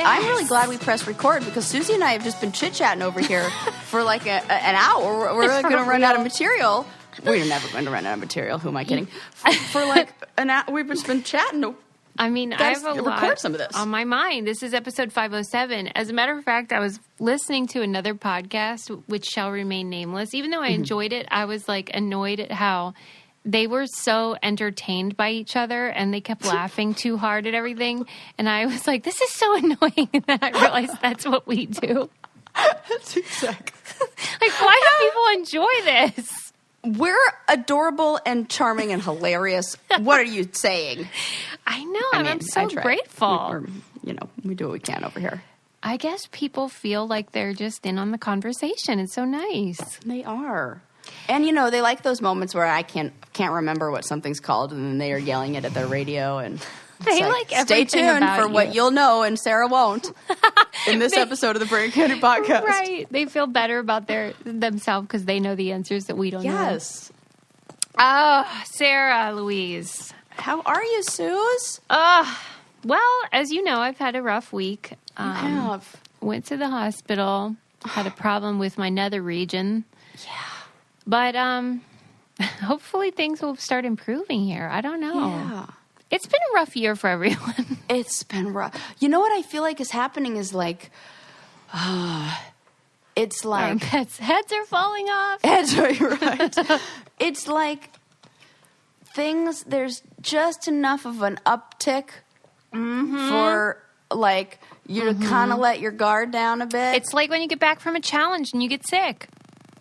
I'm really glad we pressed record because Susie and I have just been chit-chatting over here for like an hour. We're really going to run out of material. We're never going to run out of material. Who am I kidding? For like an hour, we've just been chatting. I mean, I have a lot some of this on my mind. This is episode 507. As a matter of fact, I was listening to another podcast, which shall remain nameless. Even though I enjoyed it, I was like annoyed at how they were so entertained by each other and they kept laughing too hard at everything. And I was like, this is so annoying. And then I realized that's what we do. That's exactly. Like, why do people enjoy this? We're adorable and charming and hilarious. What are you saying? I know. I'm so grateful. We do what we can over here. I guess people feel like they're just in on the conversation. It's so nice. They are. And, they like those moments where I can't remember what something's called, and then they are yelling it at their radio, and they like stay tuned for what you'll know and Sarah won't in this episode of the Brain Candy Podcast. Right. They feel better about themselves because they know the answers that we don't know. Yes. Oh, Sarah Louise. How are you, Suze? Well, as you know, I've had a rough week. You have. Went to the hospital. Had a problem with my nether region. Yeah. But hopefully things will start improving here. I don't know. Yeah. It's been a rough year for everyone. It's been rough. You know what I feel like is happening is like, it's like... Our pets' heads are falling off. Heads are right. It's like there's just enough of an uptick for like you to kind of let your guard down a bit. It's like when you get back from a challenge and you get sick.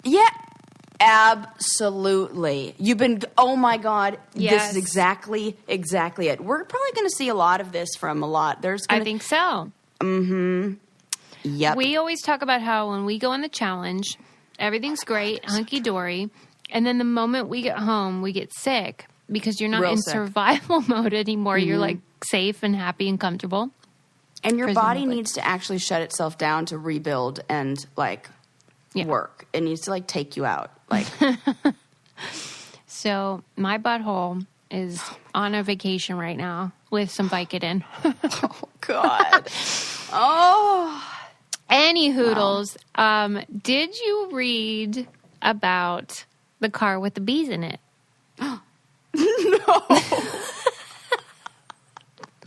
Yeah. Absolutely. Oh my God. Yes. This is exactly it. We're probably going to see a lot of this from a lot. I think so. Mm-hmm. Yep. We always talk about how when we go on the challenge, everything's great, hunky-dory. And then the moment we get home, we get sick because you're not in survival mode anymore. You're like safe and happy and comfortable. And your body needs to actually shut itself down to rebuild and like work. It needs to like take you out. Like, so my butthole is on a vacation right now with some vicodin. Oh God. Oh. Any hoodles. Wow. Did you read about the car with the bees in it? No.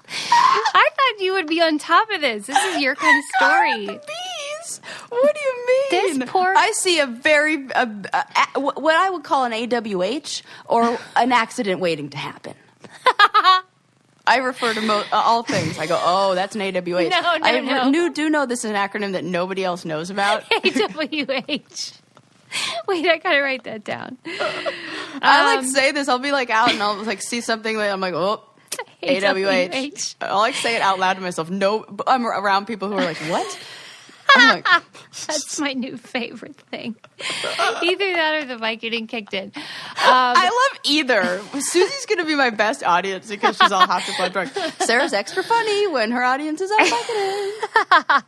I thought you would be on top of this. This is your kind of story. The bees? What do you mean? This poor... I see a very, what I would call an AWH or an accident waiting to happen. I refer to all things. I go, oh, that's an AWH. No. Do know this is an acronym that nobody else knows about. AWH. Wait, I gotta write that down. I like say this. I'll be like out and I'll like see something. I'm like, oh, AWH. I like say it out loud to myself. No, I'm around people who are like, what? I'm like, that's my new favorite thing. Either that or the Vicodin kicked in. I love either. Susie's going to be my best audience because she's all half the fun drunk. Sarah's extra funny when her audience is on Vicodin.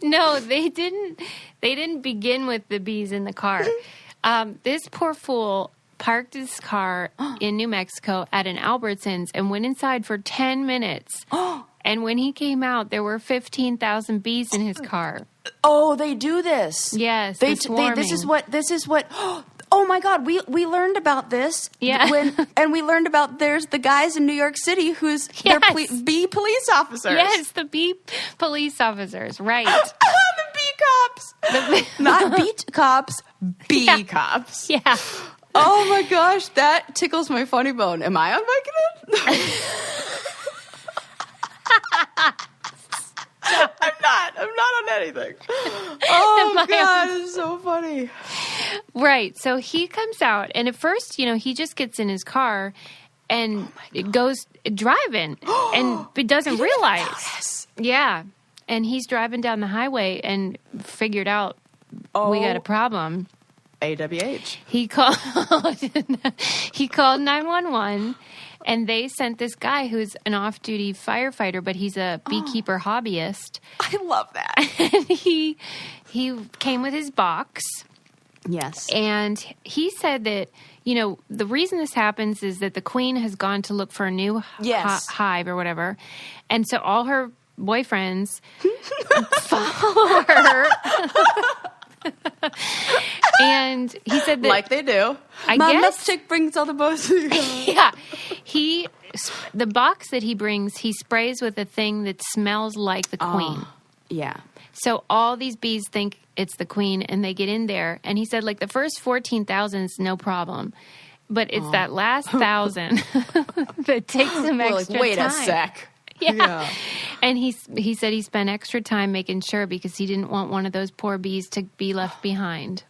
No, they didn't begin with the bees in the car. This poor fool parked his car in New Mexico at an Albertsons and went inside for 10 minutes. And when he came out, there were 15,000 bees in his car. Oh, they do this. Yes, this is what. Oh my God, we learned about this. Yeah. And we learned about there's the guys in New York City who's they're bee police officers. Yes, the bee police officers, right. The bee cops. Not beat cops, bee cops. Yeah. Oh my gosh, that tickles my funny bone. Am I on Vicodin? I'm not on anything. Oh, God, it's so funny. Right. So he comes out, and at first, he just gets in his car and goes driving and doesn't realize. Yes. Yeah. And he's driving down the highway and figured out we got a problem. AWH. He called 911. And they sent this guy who's an off-duty firefighter, but he's a beekeeper hobbyist. I love that. And he came with his box. Yes. And he said that, the reason this happens is that the queen has gone to look for a new hive or whatever. And so all her boyfriends follow her. And he said that... Like they do. I My guess... lipstick brings all the boys to you. Yeah. The box that he brings, he sprays with a thing that smells like the queen. Yeah. So all these bees think it's the queen, and they get in there. And he said, like, the first 14,000 is no problem. But it's that last 1,000 that takes some extra time. Wait a sec. Yeah. And he said he spent extra time making sure because he didn't want one of those poor bees to be left behind.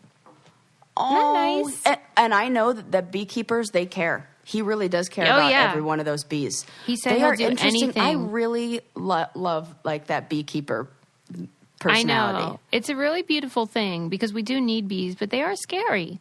Oh, nice? And I know that the beekeepers, they care. He really does care about every one of those bees. He said they he'll are do interesting. anything. I really love like that beekeeper personality. I know. It's a really beautiful thing because we do need bees, but they are scary.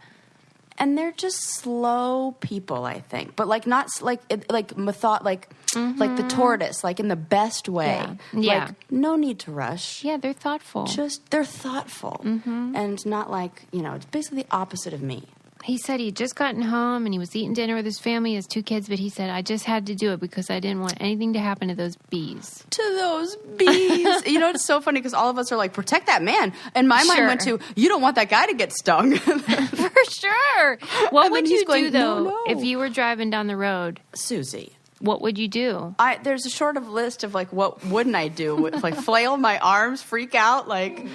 And they're just slow people, I think. But like not like the tortoise, like in the best way. Yeah. Like no need to rush. Yeah, they're thoughtful. They're thoughtful. And not like, it's basically the opposite of me. He said he'd just gotten home and he was eating dinner with his family, he has 2 kids, but he said, I just had to do it because I didn't want anything to happen to those bees. To those bees. It's so funny because all of us are like, protect that man. And my mind went to, you don't want that guy to get stung. For sure. What would you do, though, no. if you were driving down the road? Susie. What would you do? There's a short of list of like, what wouldn't I do? Like flail my arms, freak out, like.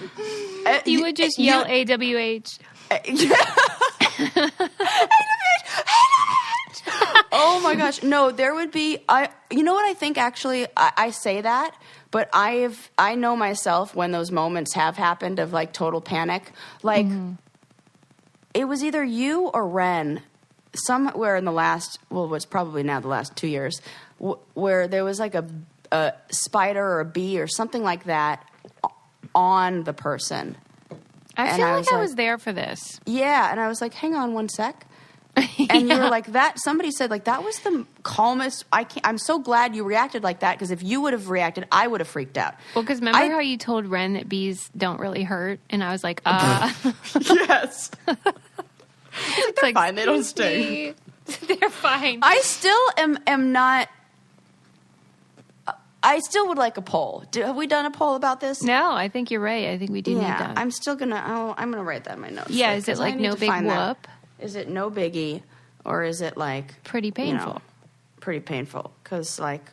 You would just yell AWH. Oh my gosh. No, there would be, you know what I think actually, I say that, but I know myself when those moments have happened of like total panic, like it was either you or Ren somewhere in the last, what's probably now the last 2 years, where there was like a spider or a bee or something like that on the person. I feel like I was there for this. Yeah, and I was like, hang on one sec. And you were like, somebody said, like, that was the calmest, I'm so glad you reacted like that, because if you would have reacted, I would have freaked out. Well, because remember how you told Ren that bees don't really hurt? And I was like, Yes. They're fine, they don't sting. They're fine. I still am not, I still would like a poll. Have we done a poll about this? No, I think you're right. I think we do need that. I'm still going to, I'm going to write that in my notes. Yeah, is it like no big whoop? Is it no biggie, or is it like... Pretty painful. Pretty painful, because like...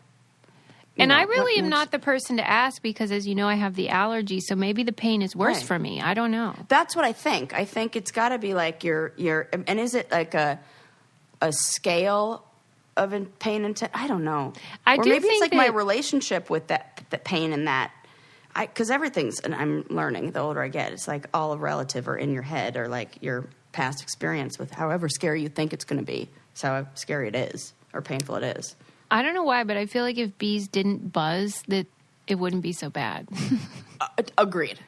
And I really am not the person to ask because, as you know, I have the allergy, so maybe the pain is worse for me. I don't know. That's what I think. I think it's got to be like your... And is it like a scale of pain and... I don't know. Or maybe it's like my relationship with that pain and that... Because everything's... And I'm learning the older I get. It's like all relative or in your head or like your... past experience with however scary you think it's going to be. It's how scary it is or painful it is. I don't know why, but I feel like if bees didn't buzz, that it wouldn't be so bad. Agreed.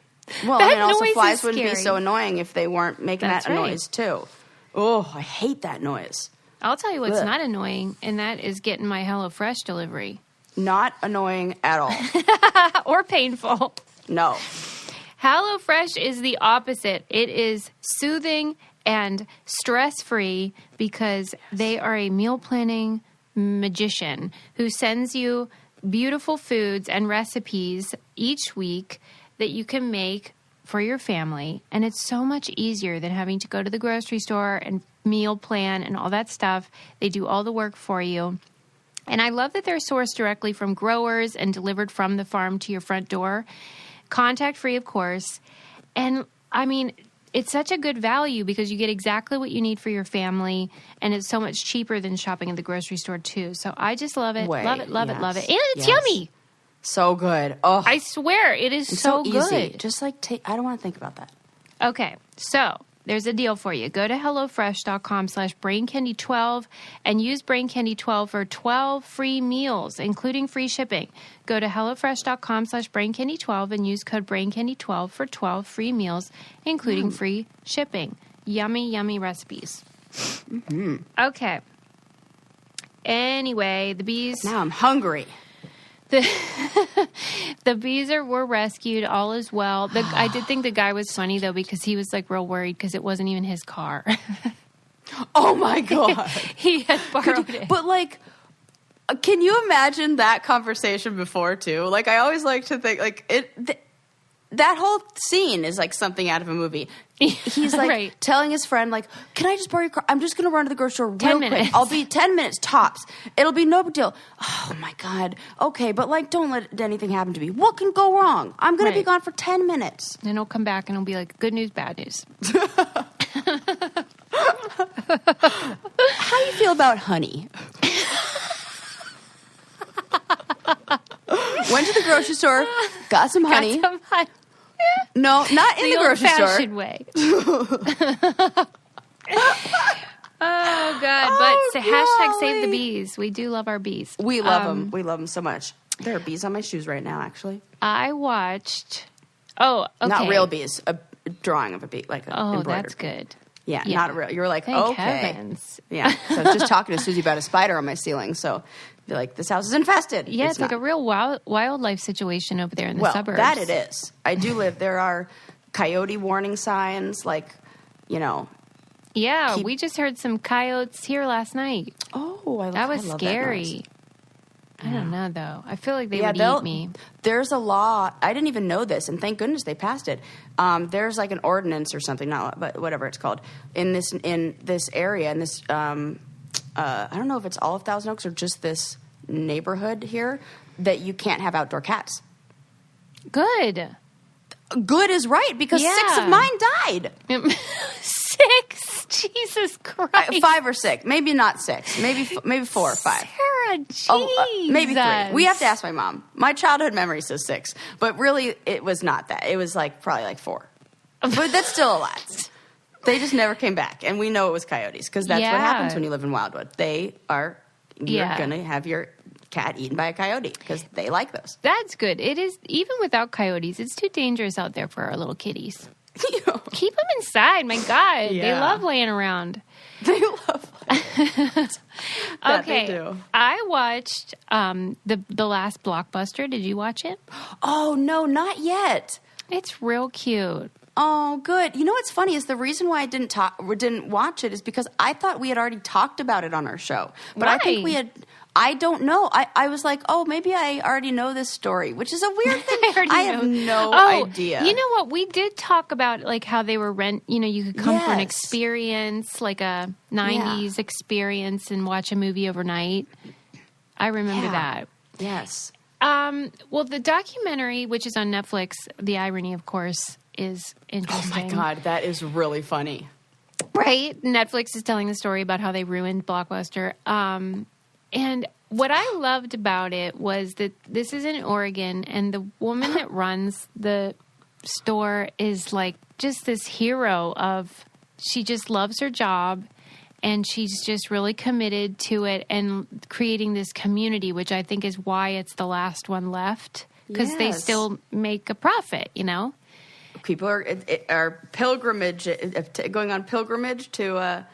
Well, that and also noise flies is wouldn't scary. be so annoying if they weren't making That's that right. noise too. Oh, I hate that noise. I'll tell you what's not annoying, and that is getting my HelloFresh delivery. Not annoying at all. Or painful. No. HelloFresh is the opposite. It is soothing and stress-free because they are a meal planning magician who sends you beautiful foods and recipes each week that you can make for your family. And it's so much easier than having to go to the grocery store and meal plan and all that stuff. They do all the work for you. And I love that they're sourced directly from growers and delivered from the farm to your front door. Contact-free, of course. And, I mean... it's such a good value because you get exactly what you need for your family, and it's so much cheaper than shopping at the grocery store, too. So I just love it, love it, love it, love it. And it's yummy. So good. Oh, I swear, it is so easy. good. Just like, I don't want to think about that. Okay, so there's a deal for you. Go to HelloFresh.com/BrainCandy12 and use BrainCandy12 for 12 free meals, including free shipping. Go to HelloFresh.com/BrainCandy12 and use code BrainCandy12 for 12 free meals, including free shipping. Yummy, yummy recipes. Mm-hmm. Okay. Anyway, the bees... Now I'm hungry. The bees were rescued. All is well. I did think the guy was funny, though, because he was, like, real worried because it wasn't even his car. Oh, my God. He had borrowed it. But, like, Can you imagine that conversation before too? Like I always like to think like that whole scene is like something out of a movie. He's like right. telling his friend like, "Can I just borrow your car? I'm just going to run to the grocery store real 10 minutes. quick. I'll be 10 minutes tops. It'll be no big deal." Oh my God. Okay, but like don't let anything happen to me. What can go wrong? I'm going to be gone for 10 minutes. And he'll come back and he'll be like, "Good news, bad news." How do you feel about honey? Went to the grocery store, got some honey. No, not in the grocery store. Old-fashioned way. Oh, God. But hashtag save the bees. We do love our bees. We love them. We love them so much. There are bees on my shoes right now, actually. I watched... Oh, okay. Not real bees. A drawing of a bee, like a embroidered. That's good. Yeah, not real. You were like, Thank okay. heavens. Yeah. So I was just talking to Susie about a spider on my ceiling, so they're like, this house is infested. Yeah, it's like a real wildlife situation over there in the suburbs. That it is. I do live. There are coyote warning signs, like, you know. Yeah, we just heard some coyotes here last night. Oh, that was scary. I don't know, though. I feel like they would eat me. There's a law. I didn't even know this, and thank goodness they passed it. There's like an ordinance or something, but whatever it's called, in this area, in this, I don't know if it's all of Thousand Oaks or just this neighborhood here, that you can't have outdoor cats. Good. Good is right, because 6 of mine died. 6? Jesus Christ. 5 or 6. Maybe not 6. Maybe 4 or 5. Sarah, jeez. Maybe 3. We have to ask my mom. My childhood memory says 6. But really, it was not that. It was like probably like 4. But that's still a lot. They just never came back. And we know it was coyotes, because that's what happens when you live in Wildwood. You're going to have your cat eaten by a coyote, because they like those. That's good. It is, even without coyotes, it's too dangerous out there for our little kitties. Keep them inside. My God, they love laying around. They love laying around. Okay, they do. I watched the last Blockbuster. Did you watch it? Oh no, not yet. It's real cute. Oh, good. You know what's funny is the reason why I didn't watch it is because I thought we had already talked about it on our show, but I think we had. I don't know. I was like, oh, maybe I already know this story, which is a weird thing. I have no idea. You know what? We did talk about like how they were you could come for an experience, like a 90s experience and watch a movie overnight. I remember that. Yes. Well, the documentary, which is on Netflix, The Irony, of course, is interesting. Oh, my God. That is really funny. Right? Netflix is telling the story about how they ruined Blockbuster. And what I loved about it was that this is in Oregon, and the woman that runs the store is like just this hero she just loves her job, and she's just really committed to it and creating this community, which I think is why it's the last one left, because they still make a profit, you know? People are going on pilgrimage to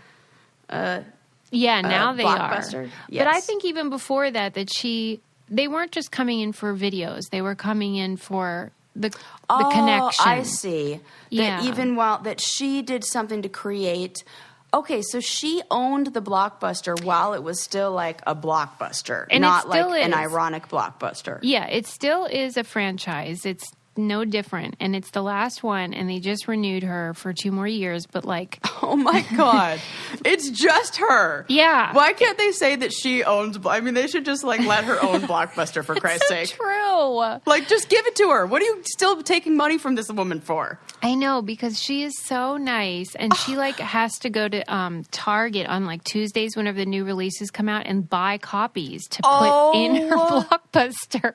now they Blockbuster. are. Yes. But I think even before that they weren't just coming in for videos. They were coming in for the connection. I see. That even that she did something to create. Okay, so she owned the Blockbuster while it was still like a Blockbuster, and not like an ironic Blockbuster. Yeah, it still is a franchise. It's no different, and it's the last one, and they just renewed her for 2 more years, but like... Oh my God. It's just her. Yeah. Why can't they say that she owns... I mean, they should just like let her own Blockbuster, for Christ's sake. True. Like, just give it to her. What are you still taking money from this woman for? I know, because she is so nice, and she like has to go to Target on like Tuesdays whenever the new releases come out and buy copies to put in her Blockbuster.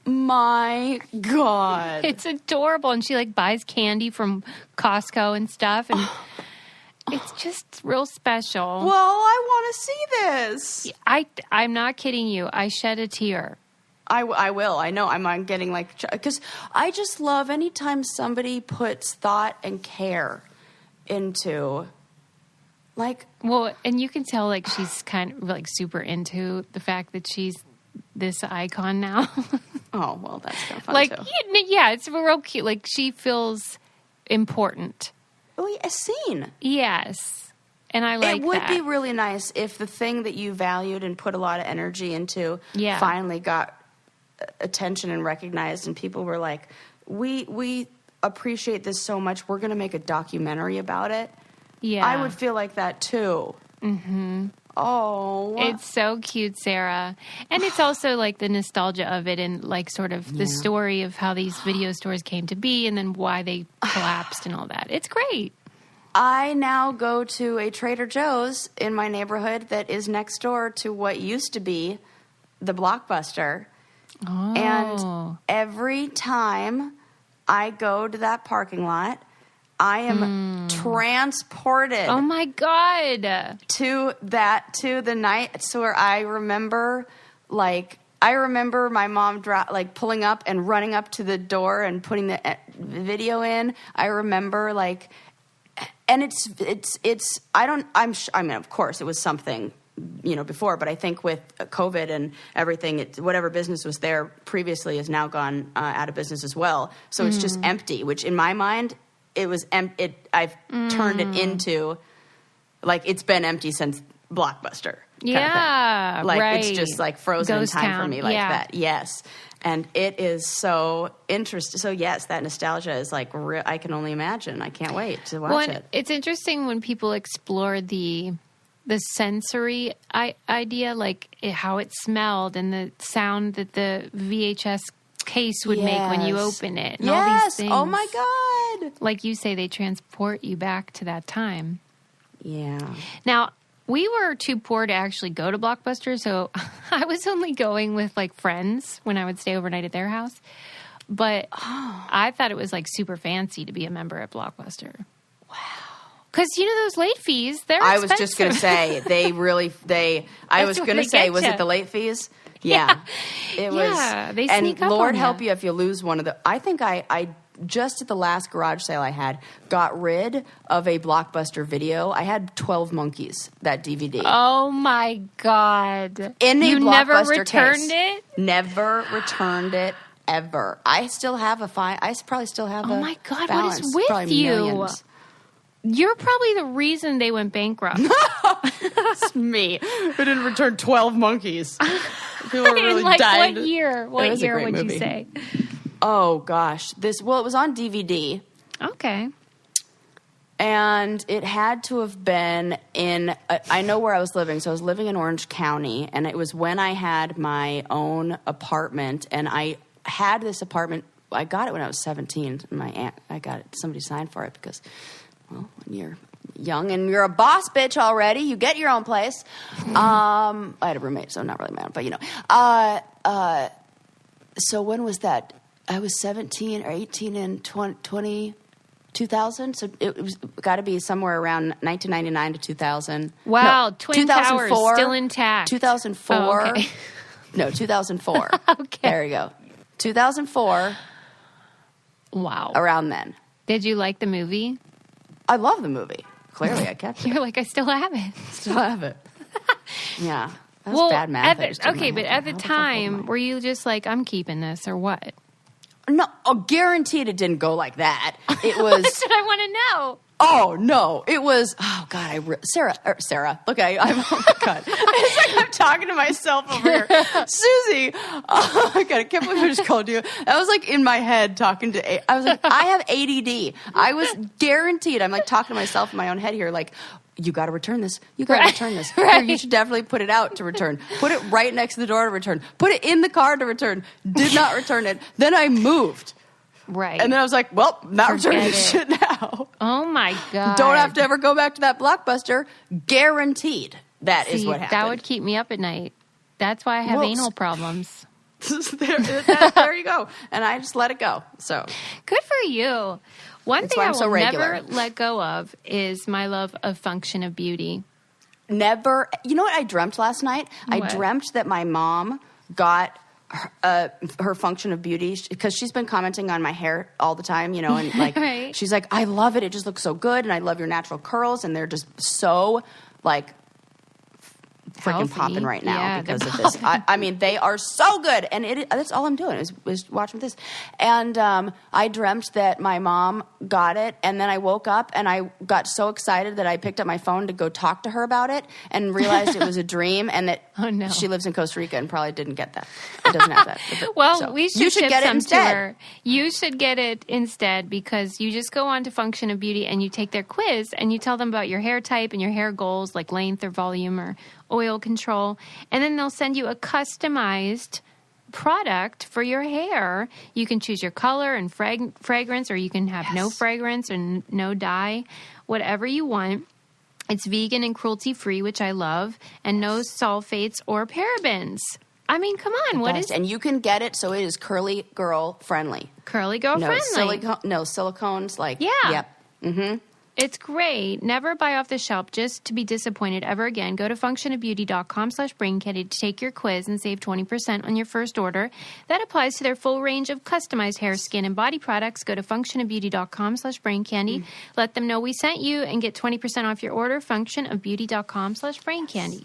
My God. It's adorable. And she like buys candy from Costco and stuff. And it's just real special. Well, I want to see this. I'm not kidding you. I shed a tear. I will. I know. I'm getting like... Because I just love anytime somebody puts thought and care into... Like... Well, and you can tell like she's kind of like super into the fact that she's this icon now. Oh, well, that's kind of fun, like, too. Yeah, it's real cute. Like, she feels important. Oh, yeah, seen. Yes. And I like that. It would be really nice if the thing that you valued and put a lot of energy into finally got attention and recognized, and people were like, we appreciate this so much, we're going to make a documentary about it. Yeah. I would feel like that too. Mm-hmm. Oh. It's so cute, Sarah. And it's also like the nostalgia of it and like sort of the story of how these video stores came to be and then why they collapsed and all that. It's great. I now go to a Trader Joe's in my neighborhood that is next door to what used to be the Blockbuster. Oh. And every time I go to that parking lot, I am transported. Oh my God. To the night. So where I remember my mom pulling up and running up to the door and putting the video in. I remember and of course it was something, before, but I think with COVID and everything, whatever business was there previously has now gone out of business as well. So it's just empty, which in my mind, it was I've turned it into it's been empty since Blockbuster. Yeah, right. It's just frozen in time for me that. Yes. And it is so interesting. So yes, that nostalgia is real. I can only imagine. I can't wait to watch it. It's interesting when people explore the sensory idea, how it smelled and the sound that the VHS case would make when you open it. And all these things. Oh my God. Like you say, they transport you back to that time. Yeah. Now, we were too poor to actually go to Blockbuster, so I was only going with friends when I would stay overnight at their house. But I thought it was super fancy to be a member at Blockbuster. Wow. Because, those late fees, they're expensive. I was just going to say, was it the late fees? Yeah. It was. Yeah, they sneak and up Lord on help you if you lose one of the. I think I just at the last garage sale I had got rid of a Blockbuster video. I had 12 Monkeys, that DVD. Oh my God! You never returned it? Never returned it ever. I still have I probably still have. Oh my God! Balance. What is with probably you? Millions. You're probably the reason they went bankrupt. It's me who didn't return 12 Monkeys. People were really dying. What year? What year would you say? Oh gosh, it was on DVD. Okay. And it had to have been I know where I was living. So I was living in Orange County, and it was when I had my own apartment, and I had this apartment. I got it when I was 17. My aunt, I got it. Somebody signed for it because, well, when you're young and you're a boss bitch already, you get your own place. I had a roommate, so not really mad, but so when was that? I was 17 or 18 in 2000, so it was got to be somewhere around 1999 to 2000. Wow, no, Twin Towers still intact. 2004. Oh, okay. No, 2004. Okay. There you go. 2004. Wow. Around then. Did you like the movie? I love the movie. Clearly, I kept it. You're like, I still have it. Still have it. Yeah. That was bad math. But at the time, were you just like, I'm keeping this, or what? No, guaranteed it didn't go like that. It was. That's what I want to know. Oh no! It was. Oh God! Sarah. Look, I'm. Oh my God! It's like I'm talking to myself over here. Susie. Oh my God! I can't believe I just called you. I was in my head talking to. I was like, I have ADD. I was guaranteed. I'm talking to myself in my own head here. You got to return this. You got to return this. Right. Here, you should definitely put it out to return. Put it right next to the door to return. Put it in the car to return. Did not return it. Then I moved. Right. And then I was like, well, not returning this shit now. Oh my God. Don't have to ever go back to that Blockbuster. Guaranteed. That is what happened. That would keep me up at night. That's why I have anal problems. there you go. And I just let it go. So good for you. One thing I will never let go of is my love of function of beauty. Never. You know what I dreamt last night? What? I dreamt that my mom got her function of beauty because she's been commenting on my hair all the time, and right. She's like, I love it. It just looks so good. And I love your natural curls. And they're just so freaking Healthy. popping right now Yeah, because they're of this. I mean, they are so good, and that's all I'm doing is watching this. And I dreamt that my mom got it, and then I woke up and I got so excited that I picked up my phone to go talk to her about it, and realized it was a dream, and that she lives in Costa Rica and probably didn't get that. It doesn't have that. Well, so, we should you should ship get it some instead. to her. You should get it instead because you just go on to Function of Beauty and you take their quiz and you tell them about your hair type and your hair goals like length or volume or oil control. And then they'll send you a customized product for your hair. You can choose your color and fragrance, or you can have no fragrance and no dye, whatever you want. It's vegan and cruelty-free, which I love, and no sulfates or parabens. I mean, come on. What is... And you can get it so it is curly girl friendly. Curly girl friendly. No silicones. Yeah. Yep. Mm-hmm. It's great. Never buy off the shelf just to be disappointed ever again. Go to functionofbeauty.com/braincandy to take your quiz and save 20% on your first order. That applies to their full range of customized hair, skin, and body products. Go to functionofbeauty.com/braincandy. Let them know we sent you and get 20% off your order. Functionofbeauty.com/braincandy.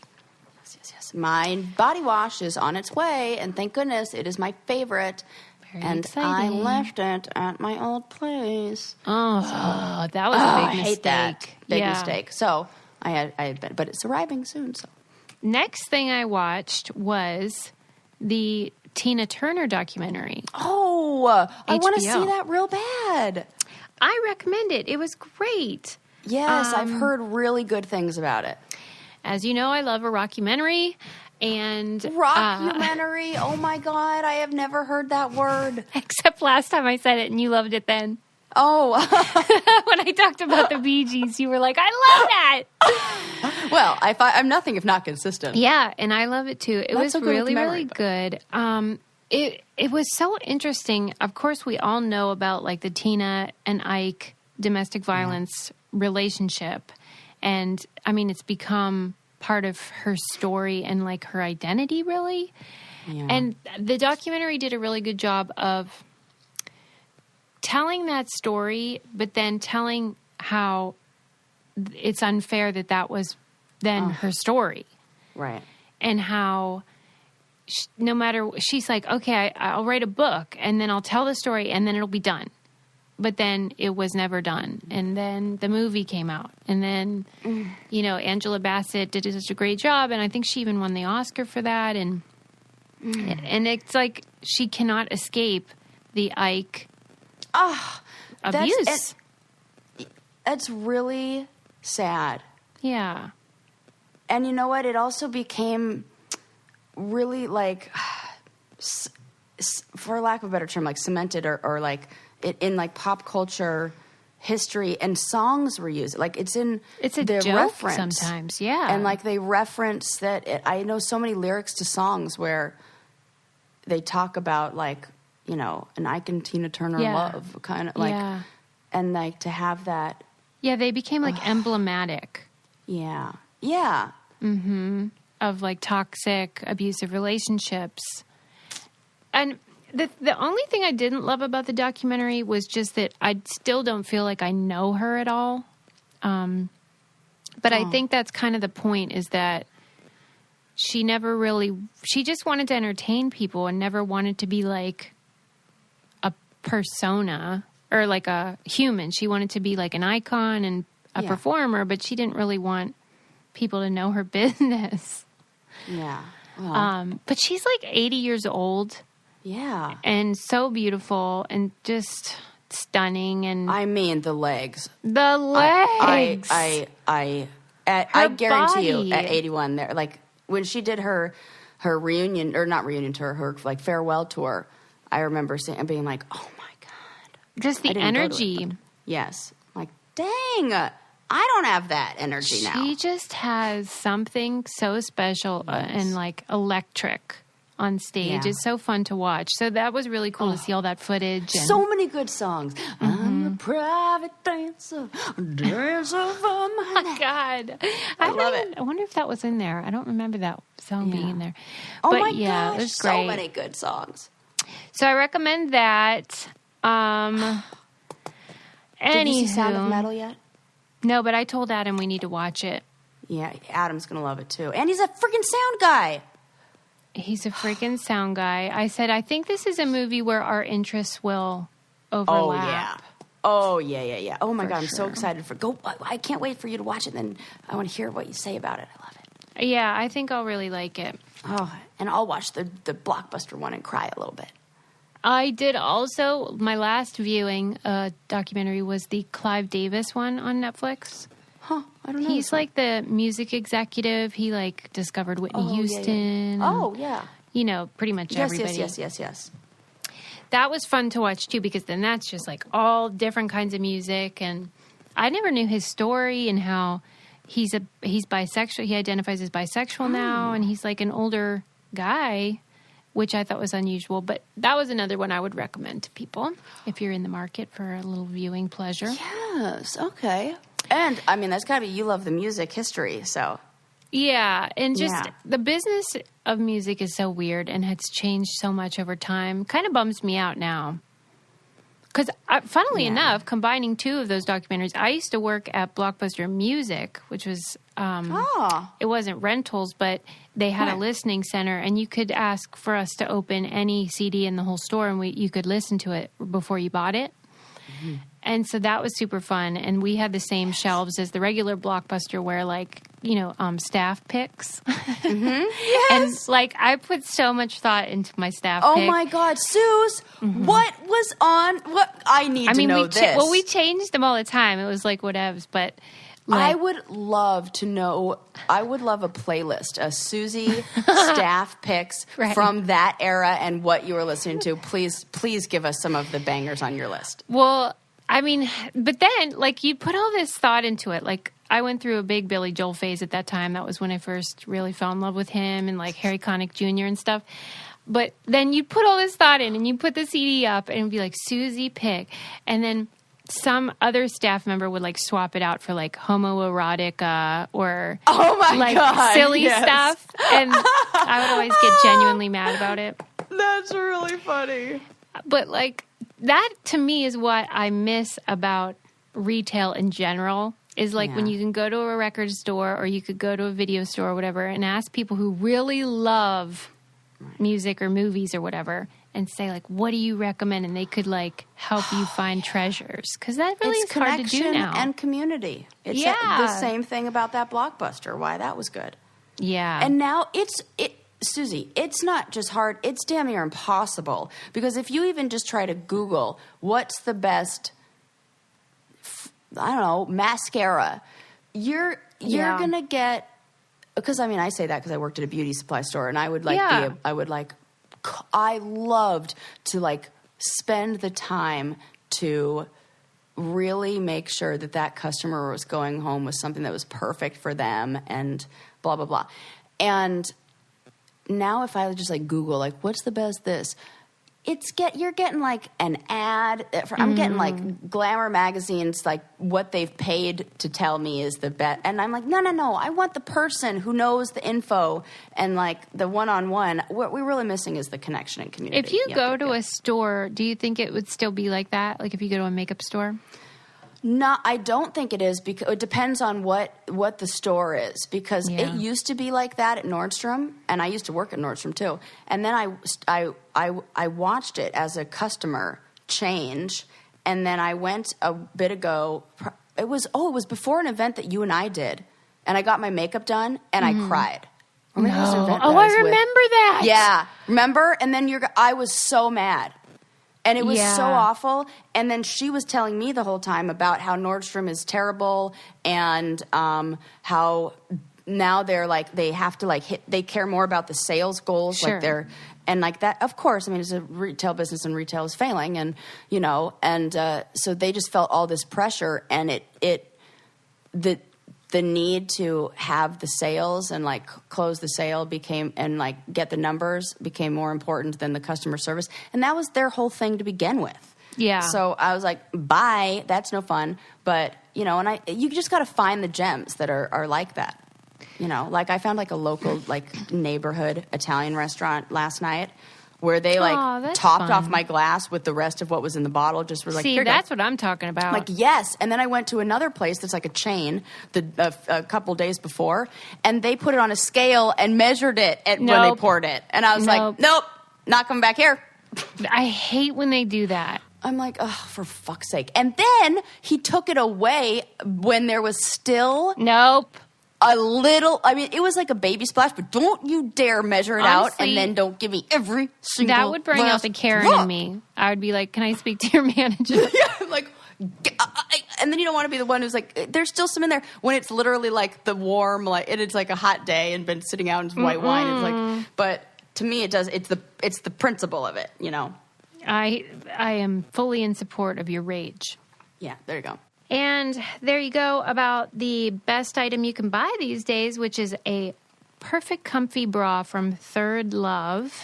Yes. My body wash is on its way, and thank goodness it is my favorite. Very exciting. I left it at my old place. Oh, that was a big mistake. I hate that. Big mistake. So I had been, but it's arriving soon. So next thing I watched was the Tina Turner documentary. Oh, I want to see that real bad. I recommend it. It was great. Yes, I've heard really good things about it. As you know, I love a rockumentary. And rockumentary. Oh my God, I have never heard that word. Except last time I said it and you loved it then. Oh. When I talked about the Bee Gees, you were like, I love that. Well, I'm nothing if not consistent. Yeah, and I love it too. It was really, really good. It was so interesting. Of course, we all know about like the Tina and Ike domestic violence relationship. And I mean, it's become part of her story and like her identity, really. Yeah. And the documentary did a really good job of telling that story, but then telling how it's unfair that was then her story. Right. And how no matter, she's like, okay, I'll write a book and then I'll tell the story and then it'll be done. But then it was never done. And then the movie came out. And then, you know, Angela Bassett did such a great job. And I think she even won the Oscar for that. And it's like she cannot escape the Ike abuse. It's really sad. Yeah. And you know what? It also became really like, for lack of a better term, like cemented or like... in like pop culture history, and songs were used. Like it's a joke reference sometimes, yeah. And like they reference that. I know so many lyrics to songs where they talk about like, you know, an Ike and Tina Turner love, kind of like, and like to have that. Yeah, they became like emblematic. Yeah. Mm-hmm. Of like toxic, abusive relationships, and. The only thing I didn't love about the documentary was just that I still don't feel like I know her at all. But I think that's kind of the point, is that she just wanted to entertain people and never wanted to be like a persona or like a human. She wanted to be like an icon and a performer, but she didn't really want people to know her business. Yeah. Well. But she's like 80 years old. Yeah. And so beautiful and just stunning. And I mean, the legs. The legs. I guarantee you at 81 there, like when she did her reunion, or not reunion tour, her like farewell tour, I remember being like, oh my God. Just the energy. Yes. Like, dang, I don't have that energy now. She just has something so special and like electric on stage. It's so fun to watch. So that was really cool to see all that footage. And so many good songs. I'm a private dancer for my my God. I love it. I wonder if that was in there. I don't remember that song being in there. Oh but my gosh, gosh, it was great. So many good songs. So I recommend that. Did you see Sound of Metal yet? No, but I told Adam we need to watch it. Yeah, Adam's going to love it too. And he's a freaking sound guy. He's a freaking sound guy. I said, I think this is a movie where our interests will overlap. Oh, yeah. Oh, my God. I'm so sure. excited I can't wait for you to watch it. And then I want to hear what you say about it. I love it. Yeah, I think I'll really like it. Oh, and I'll watch the Blockbuster one and cry a little bit. I did also, my last viewing documentary was the Clive Davis one on Netflix. Huh, I don't know. He's like the music executive. He like discovered Whitney Houston. Yeah. Oh, yeah. You know, pretty much everybody. Yes. That was fun to watch too, because then that's just like all different kinds of music. And I never knew his story and how he's bisexual. He identifies as bisexual now, and he's like an older guy, which I thought was unusual. But that was another one I would recommend to people if you're in the market for a little viewing pleasure. Yes, okay. And, I mean, that's got to be, you love the music history, so. Yeah, and just the business of music is so weird and it's changed so much over time. Kind of bums me out now. Because, funnily enough, combining two of those documentaries, I used to work at Blockbuster Music, which was, it wasn't rentals, but they had a listening center, and you could ask for us to open any CD in the whole store, and you could listen to it before you bought it. Mm-hmm. And so that was super fun. And we had the same shelves as the regular Blockbuster where, like, you know, staff picks. Mm-hmm. Yes. And, like, I put so much thought into my staff pick. Oh, my God. Suze, what was on? I need to know this. Well, we changed them all the time. It was like whatevs. But like, I would love to know. I would love a playlist, a Susie staff picks from that era and what you were listening to. Please give us some of the bangers on your list. Well, I mean, but then, like, you put all this thought into it. Like, I went through a big Billy Joel phase at that time. That was when I first really fell in love with him and, like, Harry Connick Jr. and stuff. But then you put all this thought in and you put the CD up and it would be like, Susie pick. And then some other staff member would, like, swap it out for, like, homoerotic or, silly stuff. And I would always get genuinely mad about it. That's really funny. But, like, that to me is what I miss about retail in general is like when you can go to a record store or you could go to a video store or whatever and ask people who really love music or movies or whatever and say, like, what do you recommend? And they could, like, help you find treasures. Because that really is hard to do now. And community. It's the same thing about that Blockbuster, why that was good. Yeah. And now Susie, it's not just hard, it's damn near impossible. Because if you even just try to Google what's the best, mascara, you're going to get, because I mean, I say that because I worked at a beauty supply store and I would I loved to, like, spend the time to really make sure that customer was going home with something that was perfect for them and blah, blah, blah. And now if I just, like, Google, like, what's the best this? You're getting, like, an ad. I'm getting, like, Glamour magazines, like, what they've paid to tell me is the best. And I'm like, no. I want the person who knows the info and, like, the one-on-one. What we're really missing is the connection and community. If you go to a store, do you think it would still be like that? Like, if you go to a makeup store? No, I don't think it is because it depends on what the store is because it used to be like that at Nordstrom, and I used to work at Nordstrom too. And then I watched it as a customer change, and then I went a bit ago. It was before an event that you and I did, and I got my makeup done, and I cried. I remember that. Yeah, remember? And then I was so mad. And it was so awful. And then she was telling me the whole time about how Nordstrom is terrible and how now they're like, they have to, like, they care more about the sales goals. Sure. Like and like that, of course, I mean, it's a retail business and retail is failing. And, you know, and so they just felt all this pressure and the need to have the sales and, like, close the sale became, and, like, get the numbers became more important than the customer service. And that was their whole thing to begin with. Yeah. So I was like, bye, that's no fun. But, you know, and you just got to find the gems that are like that. You know, like I found, like, a local, like, neighborhood Italian restaurant last night where they that's topped fun. off my glass with the rest of what was in the bottle. Just was like, See, here you go. that's what I'm talking about. I'm like, yes. And then I went to another place that's like a chain a couple days before, and they put it on a scale and measured it when they poured it. And I was like, nope, not coming back here. I hate when they do that. I'm like, oh, for fuck's sake. And then he took it away when there was still a little, I mean, it was like a baby splash, but don't you dare measure it out and then don't give me every single That would bring out the Karen in me. I would be like, can I speak to your manager? Yeah, like, and then you don't want to be the one who's like, there's still some in there when it's literally like the warm, like it's like a hot day and been sitting out in white wine. It's like, but to me, it's the principle of it, you know. I am fully in support of your rage. Yeah, there you go. And there you go about the best item you can buy these days, which is a perfect comfy bra from Third Love.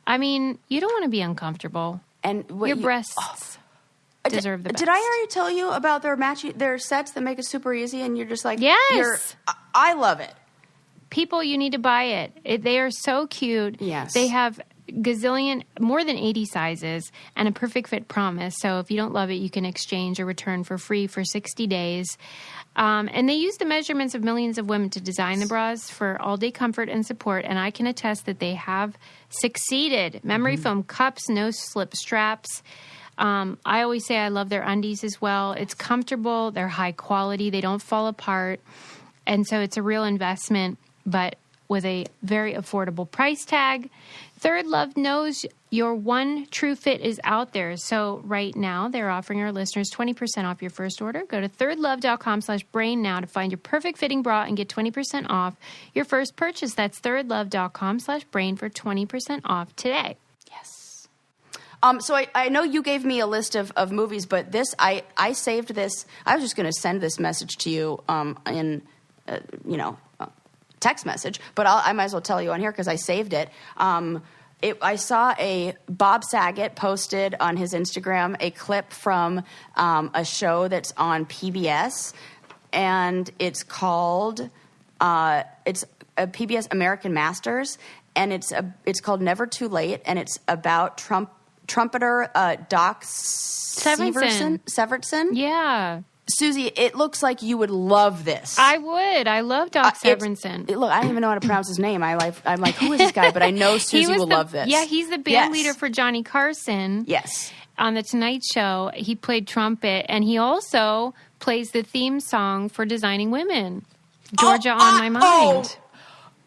I mean, you don't want to be uncomfortable. And your breasts deserve the best. Did I already tell you about their sets that make it super easy and you're just like, yes, I love it. People, you need to buy it. They are so cute. Yes. They have more than 80 sizes and a perfect fit promise. So if you don't love it, you can exchange or return for free for 60 days. And they use the measurements of millions of women to design the bras for all-day comfort and support. And I can attest that they have succeeded. Memory foam cups, no slip straps. I always say I love their undies as well. It's comfortable. They're high quality. They don't fall apart. And so it's a real investment, but with a very affordable price tag. Third Love knows your one true fit is out there. So right now, they're offering our listeners 20% off your first order. Go to thirdlove.com/brain now to find your perfect fitting bra and get 20% off your first purchase. That's thirdlove.com/brain for 20% off today. Yes. So I know you gave me a list of movies, but this, I saved this. I was just going to send this message to you in text message, but I might as well tell you on here because I saved it. I saw a Bob Saget posted on his Instagram a clip from a show that's on PBS, and it's called it's a PBS American Masters, and it's called Never Too Late, and it's about trumpeter Doc Severinson. Yeah. Susie, it looks like you would love this. I would. I love Doc Severinson. Look, I don't even know how to pronounce his name. I'm like, who is this guy? But I know Susie will love this. Yeah, he's the band leader for Johnny Carson. Yes. On The Tonight Show, he played trumpet, and he also plays the theme song for Designing Women, Georgia on My Mind.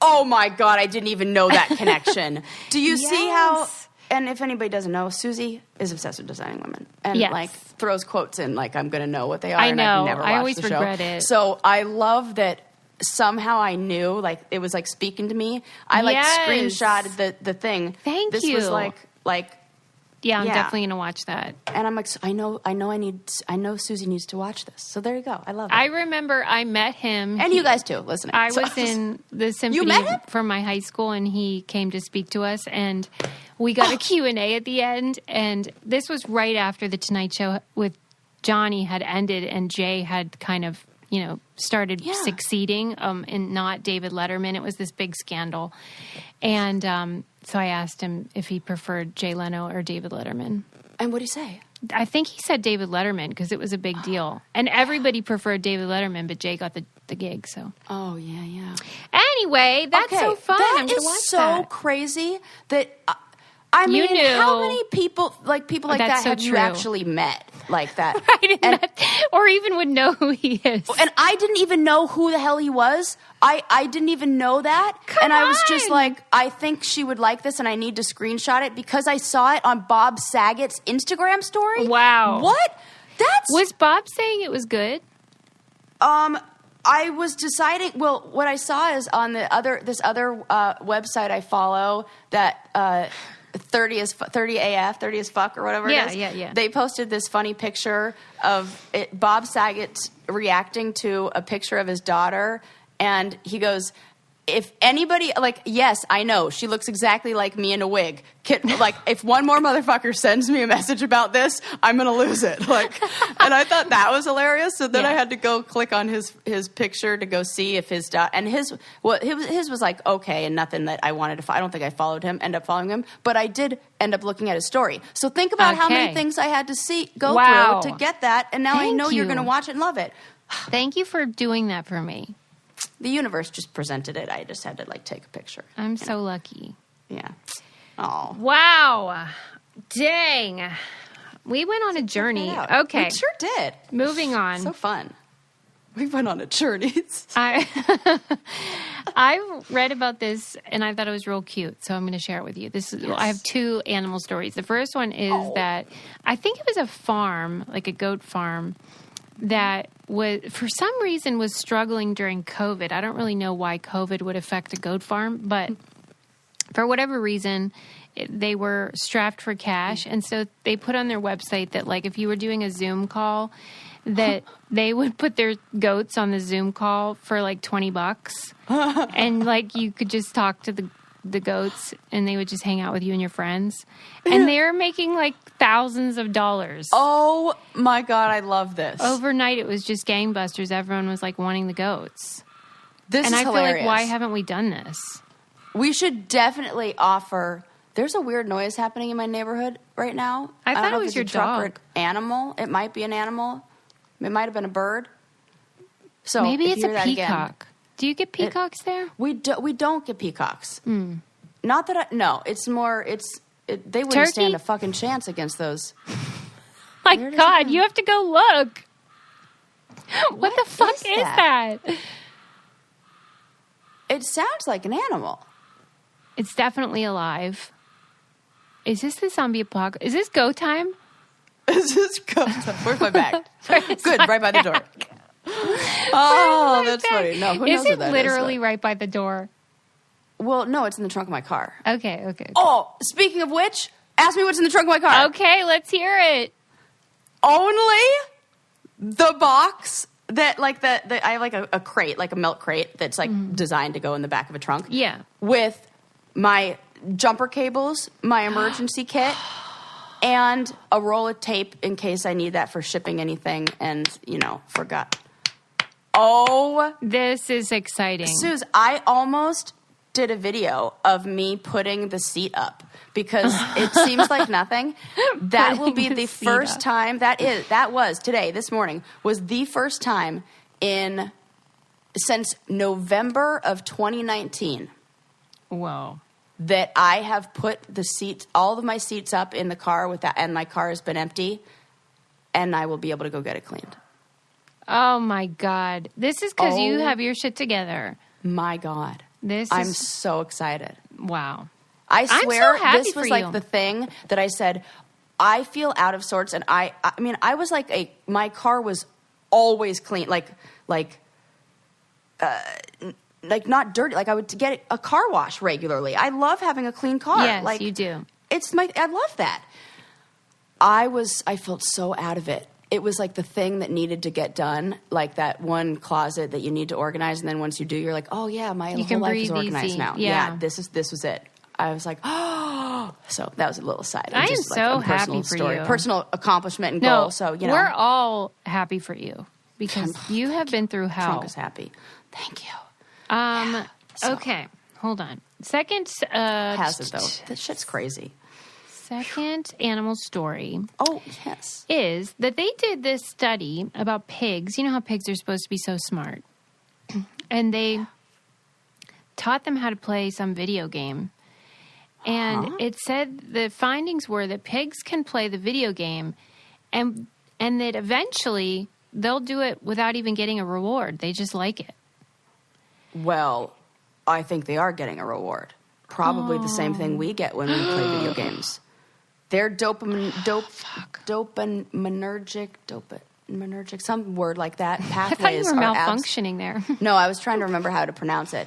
Oh my God, I didn't even know that connection. Do you see how... And if anybody doesn't know, Susie is obsessed with Designing Women, and throws quotes in like I'm going to know what they are. I know. And I can never watch I always the show. regret it. So I love that somehow I knew, like it was like speaking to me. I screenshotted the thing. Thank you. This was like. Yeah, I'm definitely going to watch that. And I'm like, I know Susie needs to watch this. So there you go. I love it. I remember I met him. And you guys too, listening. I was in the symphony You met him? from my high school, and he came to speak to us, and we got a Q&A at the end. And this was right after the Tonight Show with Johnny had ended, and Jay had kind of, started succeeding in not David Letterman. It was this big scandal. And so I asked him if he preferred Jay Leno or David Letterman. And what did he say? I think he said David Letterman because it was a big deal. And everybody preferred David Letterman, butAy got the gig, so. Oh, yeah. Anyway, that's so fun. That is so crazy that... I mean, how many people like that have you actually met like that? Or even would know who he is. And I didn't even know who the hell he was. I didn't even know that. I was just like, I think she would like this and I need to screenshot it because I saw it on Bob Saget's Instagram story. Wow. What? Was Bob saying it was good? I was deciding. Well, what I saw is on this other website I follow that 30 as fuck or whatever it is. Yeah. They posted this funny picture of Bob Saget reacting to a picture of his daughter, and he goes, if anybody, like, yes, I know, she looks exactly like me in a wig. Like, if one more motherfucker sends me a message about this, I'm going to lose it. Like, and I thought that was hilarious. So then I had to go click on his picture to go see if his and his was like, okay, and nothing that I wanted to, I don't think I end up following him, but I did end up looking at his story. So think about how many things I had to go through to get that. And now I know you're going to watch it and love it. Thank you for doing that for me. The universe just presented it. I just had to, like, take a picture. I'm so lucky. Yeah. Oh. Wow. Dang. We went on a journey. Okay. We sure did. Moving on. So fun. We went on a journey. I read about this, and I thought it was real cute, so I'm going to share it with you. I have 2 animal stories. The first one is that I think it was a farm, like a goat farm, that was, for some reason, was struggling during COVID. I don't really know why COVID would affect a goat farm, but for whatever reason, they were strapped for cash. And so they put on their website that, like, if you were doing a Zoom call, that they would put their goats on the Zoom call for like $20. And, like, you could just talk to the goats, and they would just hang out with you and your friends. And they're making, like, thousands of dollars. Oh, my God, I love this. Overnight, it was just gangbusters. Everyone was, like, wanting the goats. This is hilarious. And I feel like, why haven't we done this? We should definitely offer... There's a weird noise happening in my neighborhood right now. I thought it was your dog. Or an animal. It might be an animal. It might have been a bird. So maybe it's a peacock. Do you get peacocks there? We don't get peacocks. Mm. Not that no. It's more. They wouldn't stand a fucking chance against those. My God, you have to go look. What the fuck is that? It sounds like an animal. It's definitely alive. Is this the zombie apocalypse? Is this go time? Is this go time? Where's my bag? Good, right by the door. Oh, that's funny. No, who knows what that is? Is it literally right by the door? Well, no, it's in the trunk of my car. Okay. Oh, speaking of which, ask me what's in the trunk of my car. Okay, let's hear it. Only the box that, like, I have, like, a crate, like a milk crate that's, like, designed to go in the back of a trunk. Yeah. With my jumper cables, my emergency kit, and a roll of tape in case I need that for shipping anything, and, forgot. Oh. This is exciting. Suze, I almost did a video of me putting the seat up because it seems like nothing. That will be the first time, this morning, was the first time since November of 2019. Whoa. That I have put all of my seats up in the car with that, and my car has been empty, and I will be able to go get it cleaned. Oh my God. This is because you have your shit together. My God. I'm so excited. Wow. I swear this was like the thing that I said, I feel out of sorts, and I mean, I was like my car was always clean, like not dirty. Like, I would get a car wash regularly. I love having a clean car. Yes, like, you do. I love that. I felt so out of it. It was like the thing that needed to get done, like that one closet that you need to organize, and then once you do, you're like, oh yeah, my whole life is organized easy. now. Yeah, this was it. I was like, oh. So that was a little aside. I am so happy for you. Personal accomplishment and goal. So, we're all happy for you because you have been through hell. Trunk is happy. Thank you. Okay, hold on. Second, has it though? This shit's crazy. Second animal story. Oh, yes. Is that they did this study about pigs. You know how pigs are supposed to be so smart. And they taught them how to play some video game. And it said the findings were that pigs can play the video game and that eventually they'll do it without even getting a reward. They just like it. Well, I think they are getting a reward. Probably the same thing we get when we play video games. They're dopaminergic, some word like that. Pathways I thought you were malfunctioning there. No, I was trying to remember how to pronounce it.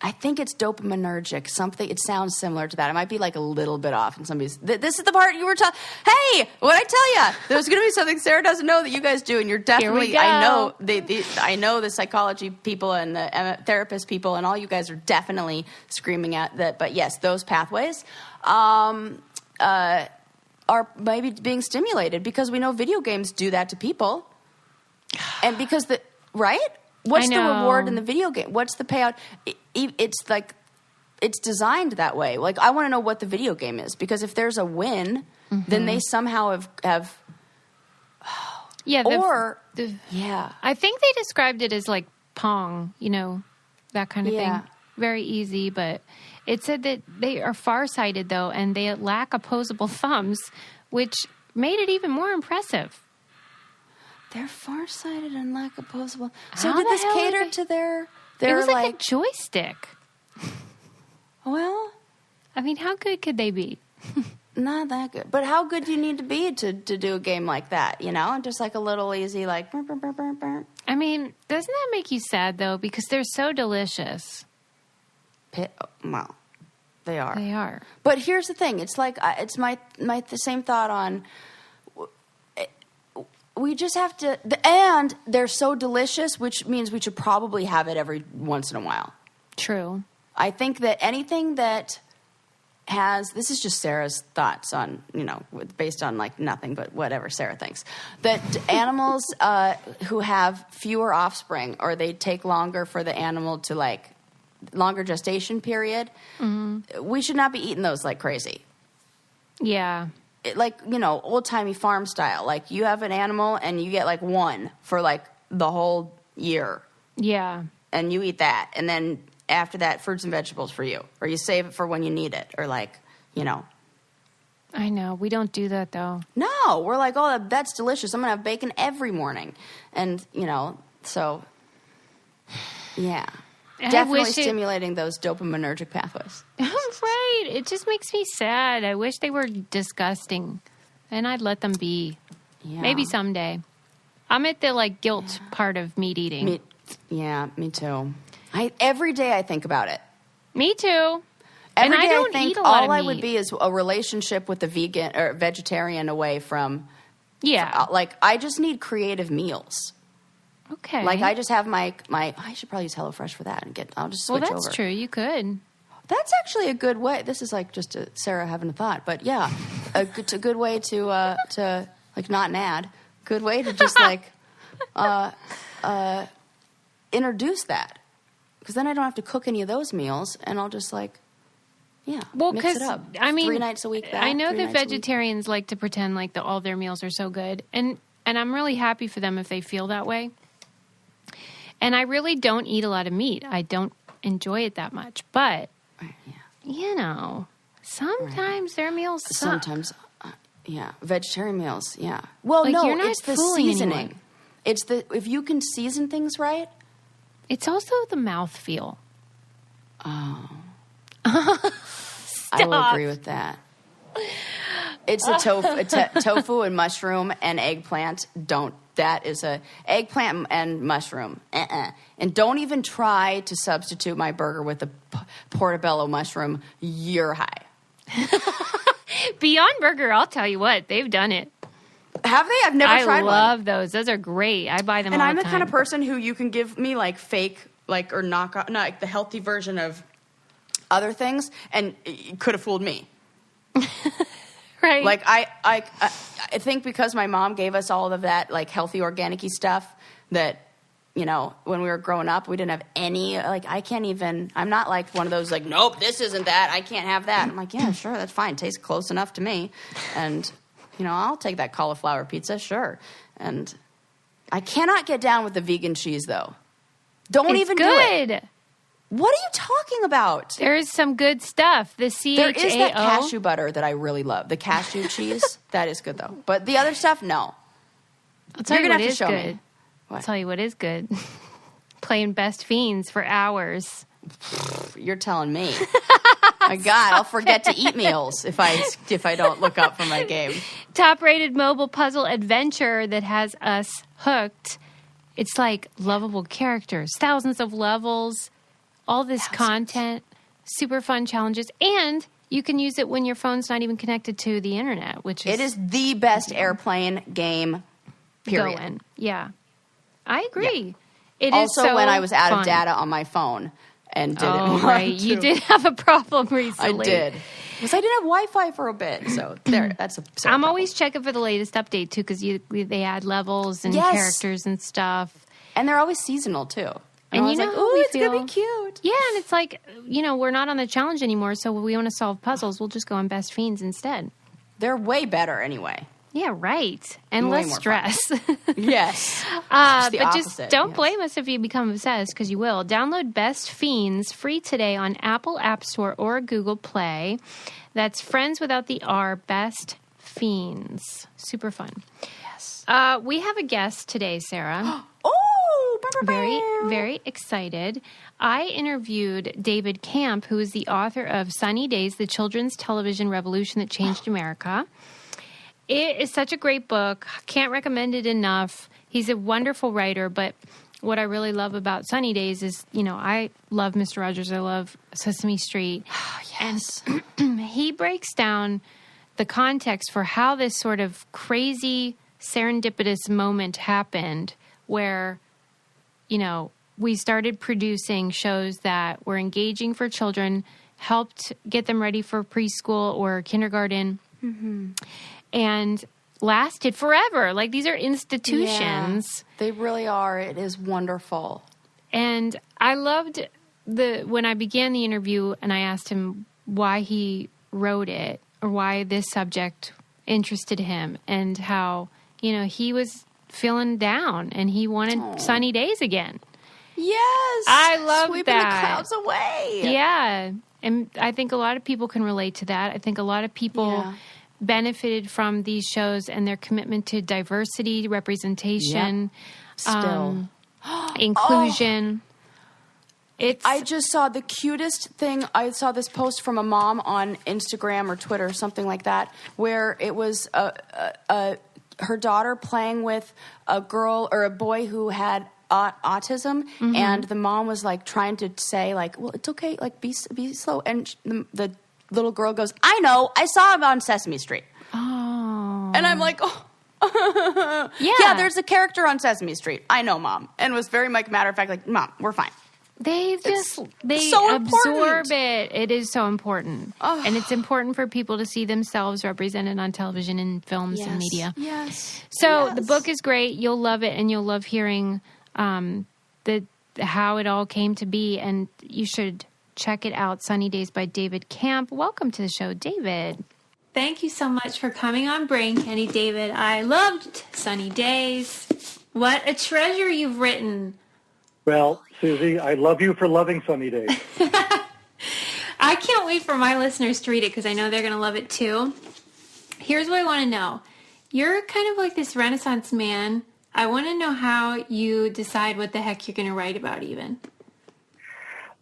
I think it's dopaminergic. Something. It sounds similar to that. It might be like a little bit off. And somebody's. This is the part you were talking. Hey, what I tell you? There's going to be something Sarah doesn't know that you guys do, and you're definitely. Here we go. I know the psychology people and the therapist people, and all you guys are definitely screaming at that. But yes, those pathways are maybe being stimulated because we know video games do that to people, and because right. What's the reward in the video game? What's the payout? It's like, it's designed that way. Like, I want to know what the video game is, because if there's a win, then they somehow have yeah. Yeah. I think they described it as like Pong, that kind of Yeah. thing. Very easy, but it said that they are farsighted though, and they lack opposable thumbs, which made it even more impressive. They're farsighted and lack opposable. So How did the this hell cater are they- to their It was like a joystick. well, I mean, how good could they be? not that good. But how good do you need to be to do a game like that? Just like a little easy, like. Burr, burr, burr, burr, burr. I mean, doesn't that make you sad though? Because they're so delicious. Well, they are. They are. But here's the thing. It's like, it's my the same thought on, we just have to, and they're so delicious, which means we should probably have it every once in a while. True. I think that anything that this is just Sarah's thoughts on, based on like nothing but whatever Sarah thinks, that animals who have fewer offspring, or they take longer for the animal to like, longer gestation period, we should not be eating those like crazy. Yeah. Old-timey farm style. Like, you have an animal and you get like one for like the whole year. Yeah. And you eat that. And then after that, fruits and vegetables for you. Or you save it for when you need it. Or like, I know. We don't do that though. No, we're like, oh, that's delicious. I'm going to have bacon every morning. And, so, yeah. And Definitely stimulating those dopaminergic pathways. Right. It just makes me sad. I wish they were disgusting. And I'd let them be. Yeah. Maybe someday. I'm at the like guilt part of meat eating. Me too. Every day I think about it. Me too. Every and day I don't think eat a lot all of I meat. would be is a relationship with the vegan or vegetarian away from. Yeah. Like, I just need creative meals. Okay. Like, I just have my I should probably use HelloFresh for that, and I'll just switch over. Well, that's true. You could. That's actually a good way. This is like just Sarah having a thought, but yeah, it's a good way to like, not an ad. Good way to just like introduce that, because then I don't have to cook any of those meals, and I'll just like. Yeah, well, mix it up. I mean, 3 nights a week. I know that vegetarians like to pretend like all their meals are so good, and I'm really happy for them if they feel that way. And I really don't eat a lot of meat. I don't enjoy it that much, but sometimes their meals suck. Sometimes, vegetarian meals. Yeah. Well, Like, no, you're not it's the fooling seasoning. anyone. It's if you can season things right. It's also the mouthfeel. Oh. I will agree with that. It's a tofu and mushroom and eggplant. That is a eggplant and mushroom. And don't even try to substitute my burger with a portobello mushroom. You're high. Beyond Burger, I'll tell you what, they've done it. Have they? I've never tried one. I love those. Those are great. I buy them all the time. And I'm the kind of person who you can give me like fake, like, or not like the healthy version of other things, and it could have fooled me. Right. Like, I think because my mom gave us all of that, like, healthy, organic-y stuff that, when we were growing up, we didn't have any, like, I'm not like one of those, like, nope, this isn't that, I can't have that. I'm like, yeah, sure, that's fine. Tastes close enough to me. And, I'll take that cauliflower pizza, sure. And I cannot get down with the vegan cheese, though. Don't even do it. Good. What are you talking about? There is some good stuff. The CHAO. There is that cashew butter that I really love. The cashew cheese, that is good, though. But the other stuff, no. I'll tell you You're what gonna have is to show good. me. What? I'll tell you what is good. Playing Best Fiends for hours. You're telling me. My God, I'll forget to eat meals if I don't look up for my game. Top-rated mobile puzzle adventure that has us hooked. It's like lovable characters, thousands of levels, all this content, super fun challenges, and you can use it when your phone's not even connected to the internet, which is... It is the best airplane game, period. Going. Yeah. I agree. Yeah. It also, is so when I was out fun. of data on my phone and didn't want right. to. You did have a problem recently. I did. Because I didn't have Wi-Fi for a bit. So there, that's a I'm problem. always checking for the latest update, too, because they add levels and characters and stuff. And they're always seasonal, too. And you know like, how ooh, we it's feel. going to be cute. Yeah, and it's like, we're not on the challenge anymore, so we want to solve puzzles. We'll just go on Best Fiends instead. They're way better anyway. Yeah, right. And Way less more stress. Yes. But opposite, just don't blame us if you become obsessed, because you will. Download Best Fiends free today on Apple App Store or Google Play. That's Friends without the R, Best Fiends. Super fun. Yes. We have a guest today, Sarah. Very, very excited. I interviewed David Kamp, who is the author of Sunny Days, the Children's Television Revolution That Changed America. It is such a great book. Can't recommend it enough. He's a wonderful writer, but what I really love about Sunny Days is, I love Mr. Rogers. I love Sesame Street. Yes. And he breaks down the context for how this sort of crazy serendipitous moment happened where, we started producing shows that were engaging for children, helped get them ready for preschool or kindergarten, and lasted forever. Like, these are institutions. Yeah, they really are. It is wonderful. And I loved when I began the interview and I asked him why he wrote it or why this subject interested him and how, he was feeling down and he wanted sunny days again. Yes. I love Sweeping that. the clouds away. Yeah. And I think a lot of people can relate to that. I think a lot of people benefited from these shows and their commitment to diversity, representation, Still. inclusion. I just saw the cutest thing. I saw this post from a mom on Instagram or Twitter or something like that, where it was her daughter playing with a girl or a boy who had autism, and the mom was like trying to say like, well, it's okay, like be slow, and the little girl goes, I know, I saw him on Sesame Street. Oh. And I'm like, yeah, there's a character on Sesame Street. I know, Mom. And was very matter of fact like, Mom, we're fine. They so absorb it. It is so important. Oh. And it's important for people to see themselves represented on television and films and media. Yes. So the book is great. You'll love it, and you'll love hearing how it all came to be. And you should check it out. Sunny Days by David Kamp. Welcome to the show, David. Thank you so much for coming on Brain Candy, David. I loved Sunny Days. What a treasure you've written. Well, Susie, I love you for loving Sunny Days. I can't wait for my listeners to read it because I know they're going to love it too. Here's what I want to know. You're kind of like this Renaissance man. I want to know how you decide what the heck you're going to write about even.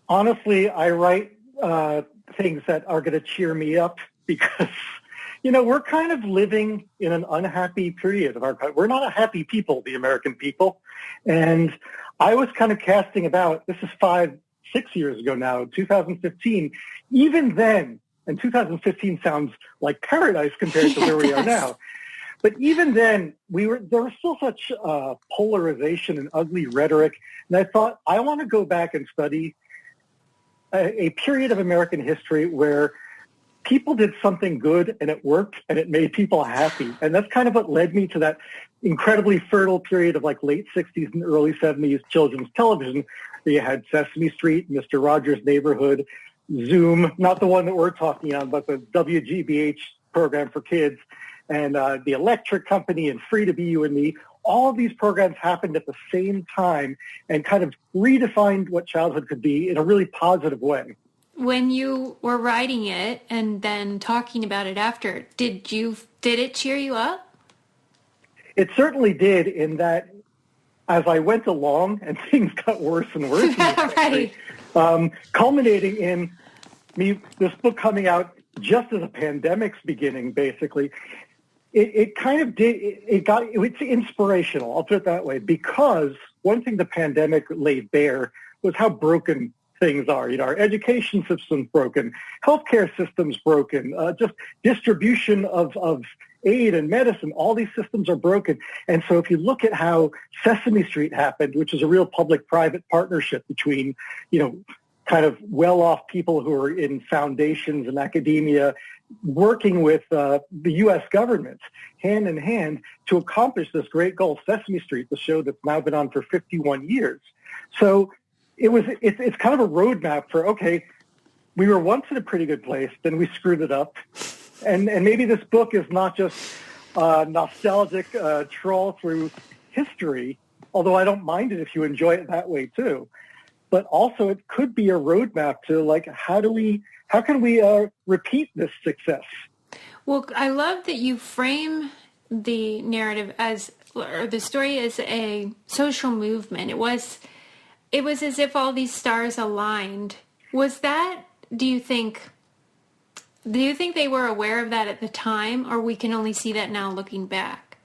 Honestly, I write things that are going to cheer me up because, we're kind of living in an unhappy period of our country. We're not a happy people, the American people. And I was kind of casting about, this is 5-6 years ago now, 2015. Even then, and 2015 sounds like paradise compared to where we are now. But even then, there was still such polarization and ugly rhetoric. And I thought, I want to go back and study a period of American history where people did something good and it worked and it made people happy. And that's kind of what led me to that incredibly fertile period of like late 60s and early 70s children's television. You had Sesame Street, Mr. Rogers' Neighborhood, Zoom, not the one that we're talking on, but the WGBH program for kids, and The Electric Company and Free to Be You and Me. All of these programs happened at the same time and kind of redefined what childhood could be in a really positive way. When you were writing it and then talking about it after, did it cheer you up? It certainly did, in that as I went along and things got worse and worse, right. Culminating in this book coming out just as a pandemic's beginning, basically. It kind of did. It's inspirational. I'll put it that way, because one thing the pandemic laid bare was how broken things are. Our education system's broken, healthcare system's broken, just distribution of aid and medicine, all these systems are broken. And so if you look at how Sesame Street happened, which is a real public-private partnership between, kind of well-off people who are in foundations and academia, working with the U.S. government hand in hand to accomplish this great goal, Sesame Street, the show that's now been on for 51 years. So it's kind of a roadmap for, okay, we were once in a pretty good place, then we screwed it up. And maybe this book is not just a nostalgic trawl through history, although I don't mind it if you enjoy it that way too. But also it could be a roadmap to how can we repeat this success? Well, I love that you frame the narrative or the story as a social movement. It was as if all these stars aligned. Do you think they were aware of that at the time, or we can only see that now looking back?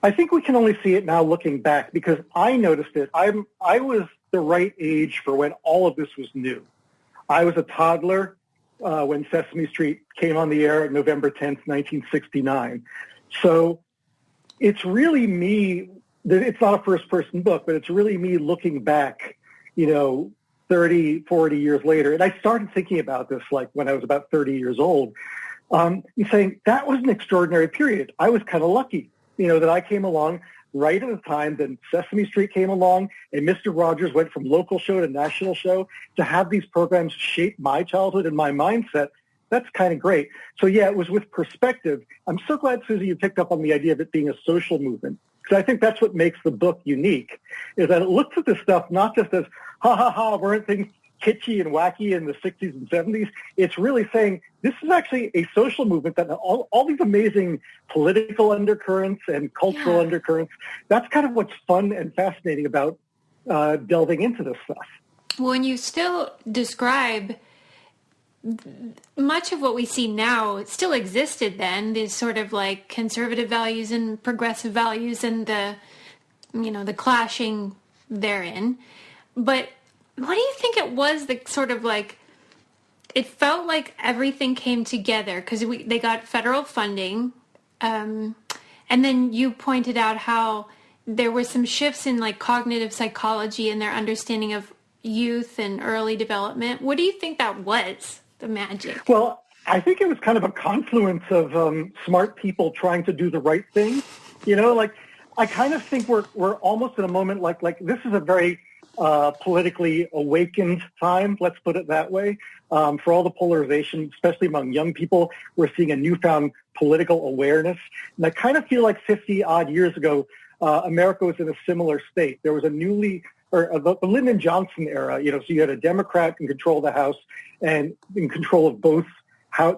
I think we can only see it now looking back because I noticed it. I was the right age for when all of this was new. I was a toddler when Sesame Street came on the air on November 10th, 1969. So it's really me. It's not a first-person book, but it's really me looking back, 30, 40 years later. And I started thinking about this when I was about 30 years old, saying that was an extraordinary period. I was kind of lucky, that I came along right at the time that Sesame Street came along and Mr. Rogers went from local show to national show to have these programs shape my childhood and my mindset. That's kind of great. So, yeah, it was with perspective. I'm so glad, Susie, you picked up on the idea of it being a social movement, because I think that's what makes the book unique, is that it looks at this stuff not just as, ha, ha, ha, weren't things kitschy and wacky in the 60s and 70s. It's really saying this is actually a social movement that all these amazing political undercurrents and cultural undercurrents, that's kind of what's fun and fascinating about delving into this stuff. Well, and you still describe much of what we see now. It still existed then, these sort of conservative values and progressive values and the clashing therein. But what do you think it was that sort of it felt like everything came together because they got federal funding. And then you pointed out how there were some shifts in cognitive psychology and their understanding of youth and early development. What do you think that was, the magic? Well, I think it was kind of a confluence of smart people trying to do the right thing. I kind of think we're almost in a moment like this is a very politically awakened time, let's put it that way. For all the polarization, especially among young people, we're seeing a newfound political awareness. And I kind of feel like 50 odd years ago, America was in a similar state. There was the Lyndon Johnson era, so you had a Democrat in control of the House and in control of both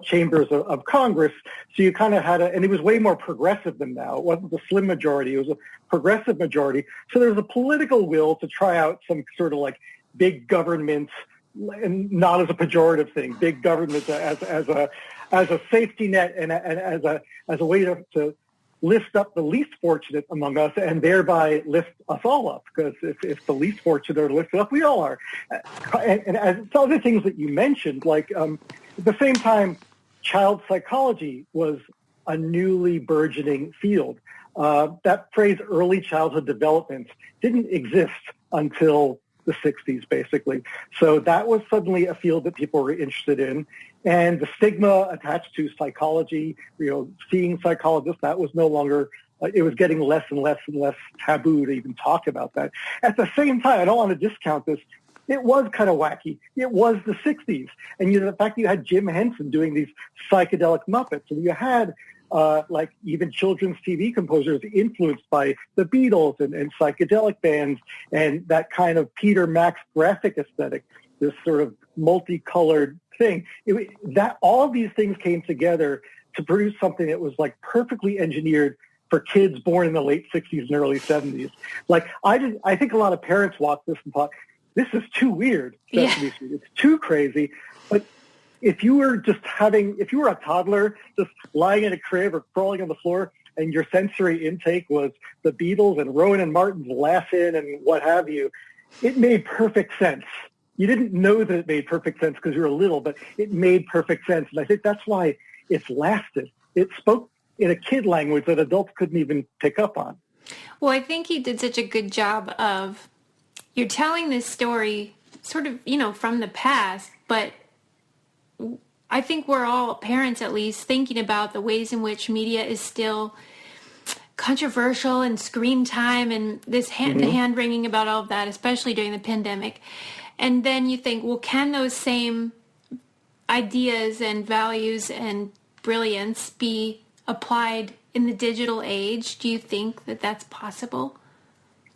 chambers of Congress. So you kind of had and it was way more progressive than now. It wasn't a slim majority. It was a progressive majority. So there was a political will to try out some sort of big government, and not as a pejorative thing, big government as a safety net and as a way to lift up the least fortunate among us and thereby lift us all up. Because if the least fortunate are lifted up, we all are. And as other things that you mentioned, at the same time, child psychology was a newly burgeoning field. That phrase, early childhood development, didn't exist until the 60s, basically. So that was suddenly a field that people were interested in. And the stigma attached to psychology, seeing psychologists, that was no longer, it was getting less and less and less taboo to even talk about that. At the same time, I don't want to discount this, it was kind of wacky. It was the 60s. And the fact that you had Jim Henson doing these psychedelic Muppets, and you had even children's TV composers influenced by the Beatles and psychedelic bands and that kind of Peter Max graphic aesthetic, this sort of multicolored thing. All of these things came together to produce something that was perfectly engineered for kids born in the late 60s and early 70s. I think a lot of parents watched this and thought, this is too weird. Sesame Street. It's too crazy. But if you were a toddler just lying in a crib or crawling on the floor and your sensory intake was the Beatles and Rowan and Martin's Laugh-In and what have you, it made perfect sense you didn't know that it made perfect sense because you were little, but it made perfect sense. And I think that's why it's lasted. It spoke in a kid language that adults couldn't even pick up on. Well, I think he did such a good job of, you're telling this story sort of, from the past, but I think we're all, parents at least, thinking about the ways in which media is still controversial, and screen time, and this the hand-wringing about all of that, especially during the pandemic. And then you think, well, can those same ideas and values and brilliance be applied in the digital age? Do you think that that's possible?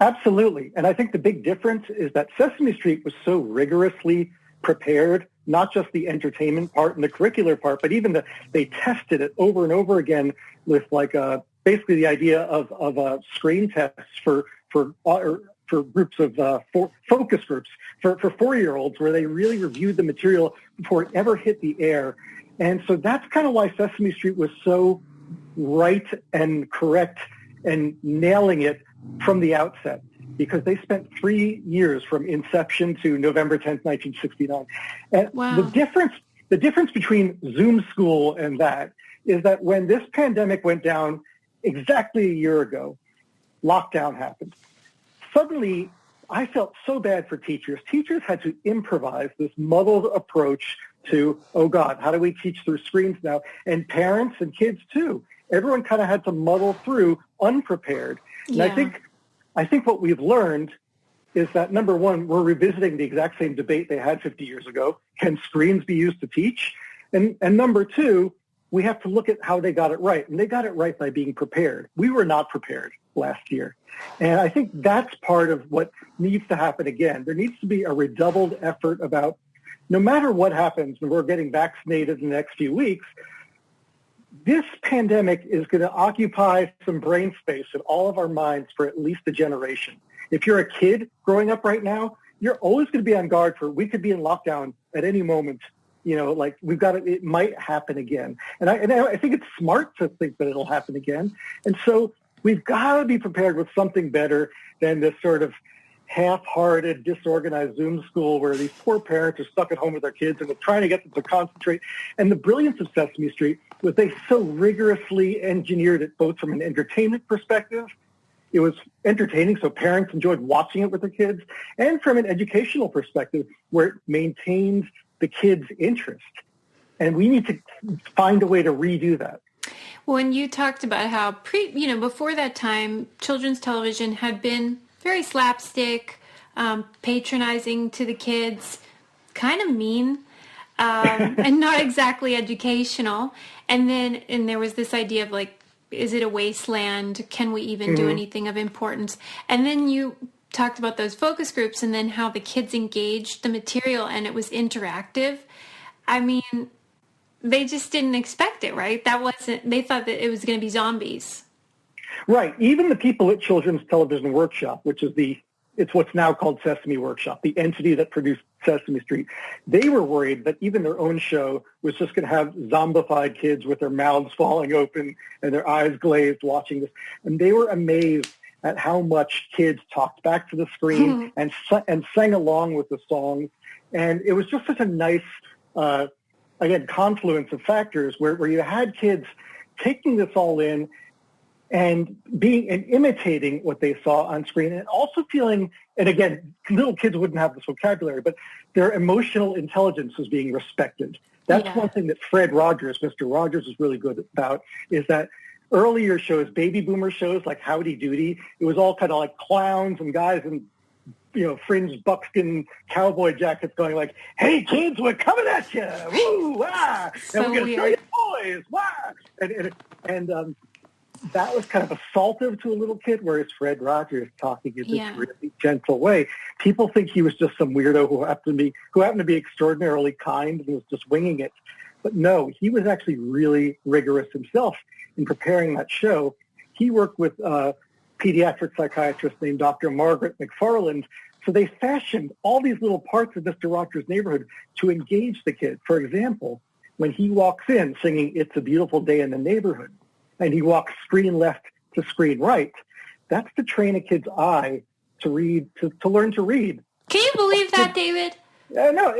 Absolutely. And I think the big difference is that Sesame Street was so rigorously prepared, not just the entertainment part and the curricular part, but even they tested it over and over again with basically the idea of screen tests for groups of focus groups for 4-year-olds, where they really reviewed the material before it ever hit the air. And so that's kind of why Sesame Street was so right and correct and nailing it from the outset, because they spent 3 years from inception to November 10th, 1969. And wow. The difference between Zoom school and that is that when this pandemic went down exactly a year ago, lockdown happened. Suddenly, I felt so bad for teachers. Teachers had to improvise this muddled approach to, oh God, how do we teach through screens now? And parents and kids too. Everyone kind of had to muddle through unprepared. Yeah. And I think what we've learned is that, number one, we're revisiting the exact same debate they had 50 years ago. Can screens be used to teach? And number two, we have to look at how they got it right. And they got it right by being prepared. We were not prepared last year. And I think that's part of what needs to happen again. There needs to be a redoubled effort about, no matter what happens when we're getting vaccinated in the next few weeks, this pandemic is going to occupy some brain space in all of our minds for at least a generation. If you're a kid growing up right now, you're always going to be on guard for, we could be in lockdown at any moment. It might happen again. And I think it's smart to think that it'll happen again. And so we've got to be prepared with something better than this sort of half-hearted, disorganized Zoom school where these poor parents are stuck at home with their kids and we're trying to get them to concentrate. And the brilliance of Sesame Street was they so rigorously engineered it, both from an entertainment perspective. It was entertaining, so parents enjoyed watching it with their kids, and from an educational perspective, where it maintains the kids' interest. And we need to find a way to redo that. Well, and you talked about how before that time, children's television had been very slapstick, patronizing to the kids, kind of mean, and not exactly educational. And there was this idea of is it a wasteland? Can we even do anything of importance? And then you talked about those focus groups and then how the kids engaged the material and it was interactive. I mean, they just didn't expect it, right? They thought that it was going to be zombies. Right. Even the people at Children's Television Workshop, which is it's what's now called Sesame Workshop, the entity that produced Sesame Street, they were worried that even their own show was just going to have zombified kids with their mouths falling open and their eyes glazed watching this. And they were amazed at how much kids talked back to the screen and sang along with the songs. And it was just such a nice, confluence of factors where you had kids taking this all in and imitating what they saw on screen, and also feeling, and again, little kids wouldn't have this vocabulary, but their emotional intelligence was being respected. That's one thing that Fred Rogers, Mr. Rogers, is really good about, is that earlier shows, baby boomer shows like Howdy Doody, it was all kind of like clowns and guys in fringed buckskin cowboy jackets going like, hey kids, we're coming at you, woo, wah, so and we're going to show you boys, wah, and that was kind of assaultive to a little kid, whereas Fred Rogers talking in this really gentle way. People think he was just some weirdo who happened to be extraordinarily kind and was just winging it. But no, he was actually really rigorous himself in preparing that show. He worked with a pediatric psychiatrist named Dr. Margaret McFarland. So they fashioned all these little parts of Mr. Rogers' Neighborhood to engage the kid. For example, when he walks in singing It's a Beautiful Day in the Neighborhood, and he walks screen left to screen right, that's to train a kid's eye to read, to learn to read. Can you believe that, David? No,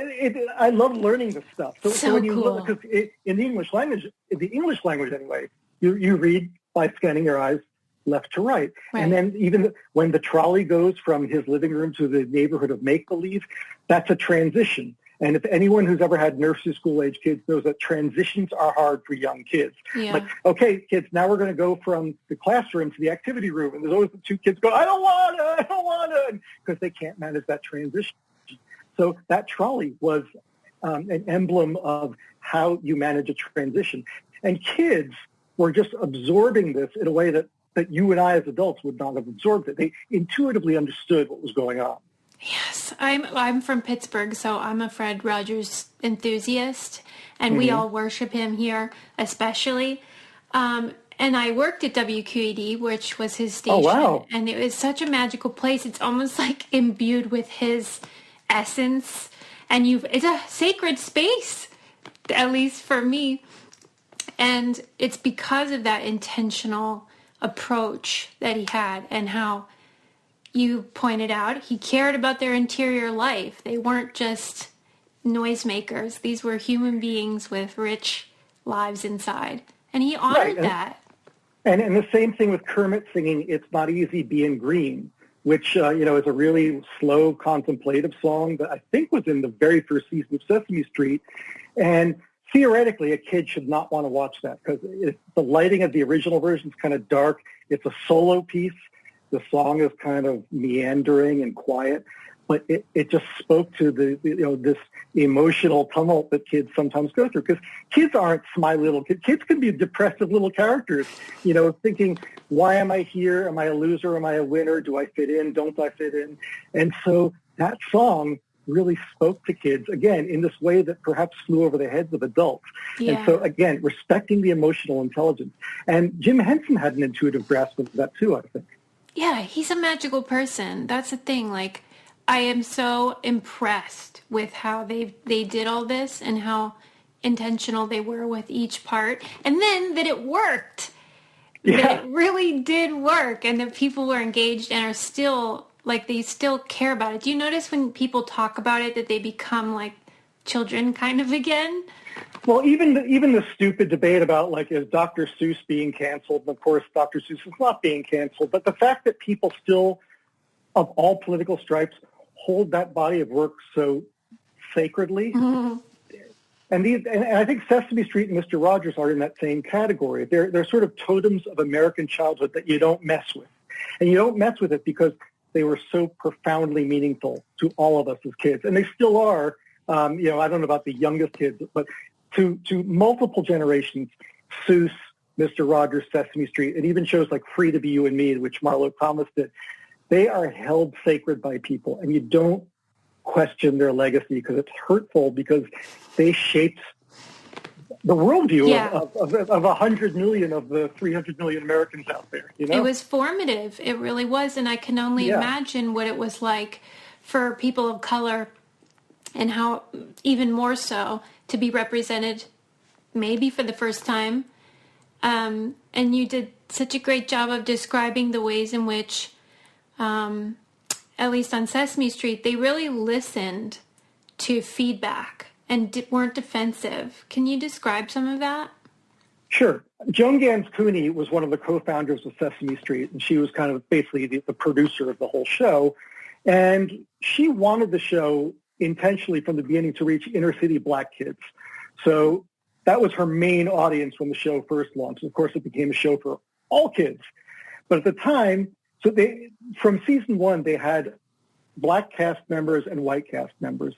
I love learning this stuff. So when you cool. look, because in the English language anyway, you read by scanning your eyes left to right. And then even when the trolley goes from his living room to the neighborhood of make-believe, that's a transition. And if anyone who's ever had nursery school age kids knows that transitions are hard for young kids. Yeah. Like, okay, kids, now we're going to go from the classroom to the activity room. And there's always the two kids go, I don't want to, because they can't manage that transition. So that trolley was an emblem of how you manage a transition. And kids were just absorbing this in a way that you and I as adults would not have absorbed it. They intuitively understood what was going on. Yes, I'm from Pittsburgh, so I'm a Fred Rogers enthusiast, and we all worship him here, especially. And I worked at WQED, which was his station, and it was such a magical place. It's almost like imbued with his essence, and it's a sacred space, at least for me. And it's because of that intentional approach that he had, and how you pointed out, he cared about their interior life. They weren't just noisemakers. These were human beings with rich lives inside. And he honored that. And the same thing with Kermit singing It's Not Easy Being Green, which, is a really slow, contemplative song that I think was in the very first season of Sesame Street. And theoretically, a kid should not want to watch that because the lighting of the original version is kind of dark. It's a solo piece. The song is kind of meandering and quiet, but it just spoke to this emotional tumult that kids sometimes go through, because kids aren't smiley little kids. Kids can be depressive little characters, thinking, why am I here? Am I a loser? Am I a winner? Do I fit in? Don't I fit in? And so that song really spoke to kids, again, in this way that perhaps flew over the heads of adults. Yeah. And so, again, respecting the emotional intelligence. And Jim Henson had an intuitive grasp of that too, I think. Yeah, he's a magical person. That's the thing. Like, I am so impressed with how they did all this and how intentional they were with each part. And then that it worked. Yeah. That it really did work, and that people were engaged and are still, like, they still care about it. Do you notice when people talk about it that they become like children kind of again? Well, even the stupid debate about, like, is Dr. Seuss being canceled? And of course, Dr. Seuss is not being canceled. But the fact that people still, of all political stripes, hold that body of work so sacredly. Mm-hmm. And I think Sesame Street and Mr. Rogers are in that same category. They're sort of totems of American childhood that you don't mess with. And you don't mess with it because they were so profoundly meaningful to all of us as kids. And they still are. I don't know about the youngest kids, but to multiple generations, Seuss, Mr. Rogers, Sesame Street, and even shows like Free to Be You and Me, which Marlo Thomas did, they are held sacred by people. And you don't question their legacy because it's hurtful, because they shaped the worldview of 100 million of the 300 million Americans out there. It was formative. It really was. And I can only imagine what it was like for people of color, and how even more so to be represented maybe for the first time. And you did such a great job of describing the ways in which, at least on Sesame Street, they really listened to feedback and weren't defensive. Can you describe some of that? Sure. Joan Gans Cooney was one of the co-founders of Sesame Street, and she was kind of basically the producer of the whole show. And she wanted the show intentionally from the beginning to reach inner city black kids. So that was her main audience when the show first launched. Of course, it became a show for all kids. But at the time, from season one, they had black cast members and white cast members.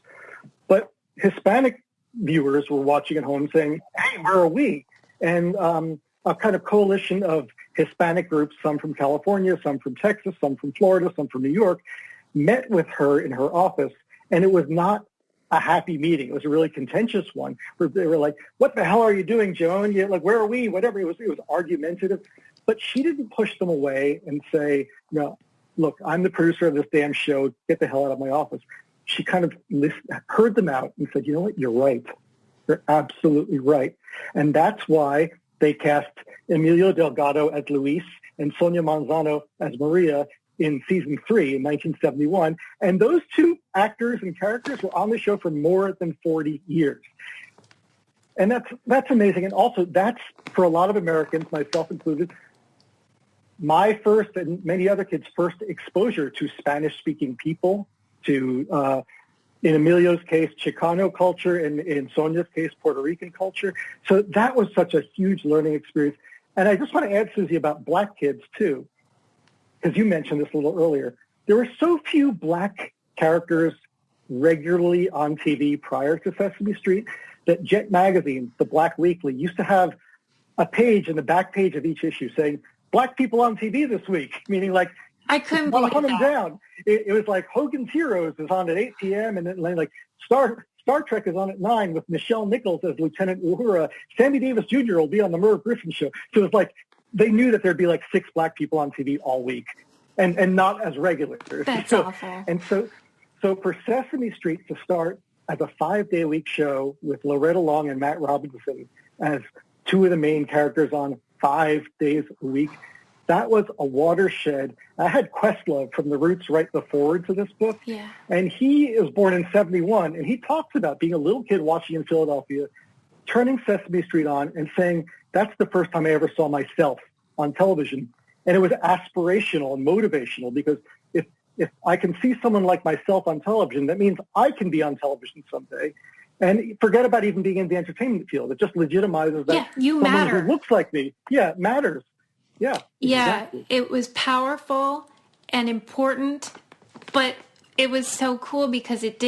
But Hispanic viewers were watching at home saying, hey, where are we? And a kind of coalition of Hispanic groups, some from California, some from Texas, some from Florida, some from New York, met with her in her office. And it was not a happy meeting. It was a really contentious one, where they were like, what the hell are you doing, Joan? Like, where are we? Whatever. It was argumentative. But she didn't push them away and say, no, look, I'm the producer of this damn show. Get the hell out of my office. She kind of heard them out and said, you know what? You're right. You're absolutely right. And that's why they cast Emilio Delgado as Luis and Sonia Manzano as Maria in season 3 in 1971. And those two actors and characters were on the show for more than 40 years. And that's amazing. And also that's, for a lot of Americans, myself included, my first and many other kids' first exposure to Spanish-speaking people, to, in Emilio's case, Chicano culture, and in Sonia's case, Puerto Rican culture. So that was such a huge learning experience. And I just want to add, Susie, about Black kids, too, because you mentioned this a little earlier. There were so few Black characters regularly on TV prior to Sesame Street that Jet Magazine, the Black Weekly, used to have a page in the back page of each issue saying, Black people on TV this week, meaning like, I couldn't believe hunt them that. down. It was like Hogan's Heroes is on at 8 p.m. and then like Star Trek is on at 9 with Nichelle Nichols as Lieutenant Uhura. Sammy Davis Jr. will be on the Merv Griffin show. So it was like they knew that there'd be like 6 Black people on TV all week, and not as regulars. That's awful. And so for Sesame Street to start as a 5-day-a-week show with Loretta Long and Matt Robinson as two of the main characters on 5 days a week, that was a watershed. I had Questlove from The Roots write the foreword to this book. Yeah. And he is born in 71, and he talks about being a little kid watching in Philadelphia, turning Sesame Street on and saying, that's the first time I ever saw myself on television. And it was aspirational and motivational, because if I can see someone like myself on television, that means I can be on television someday. And forget about even being in the entertainment field. It just legitimizes that you someone matter. who looks like me, matters. Yeah. Exactly. It was powerful and important, but it was so cool because it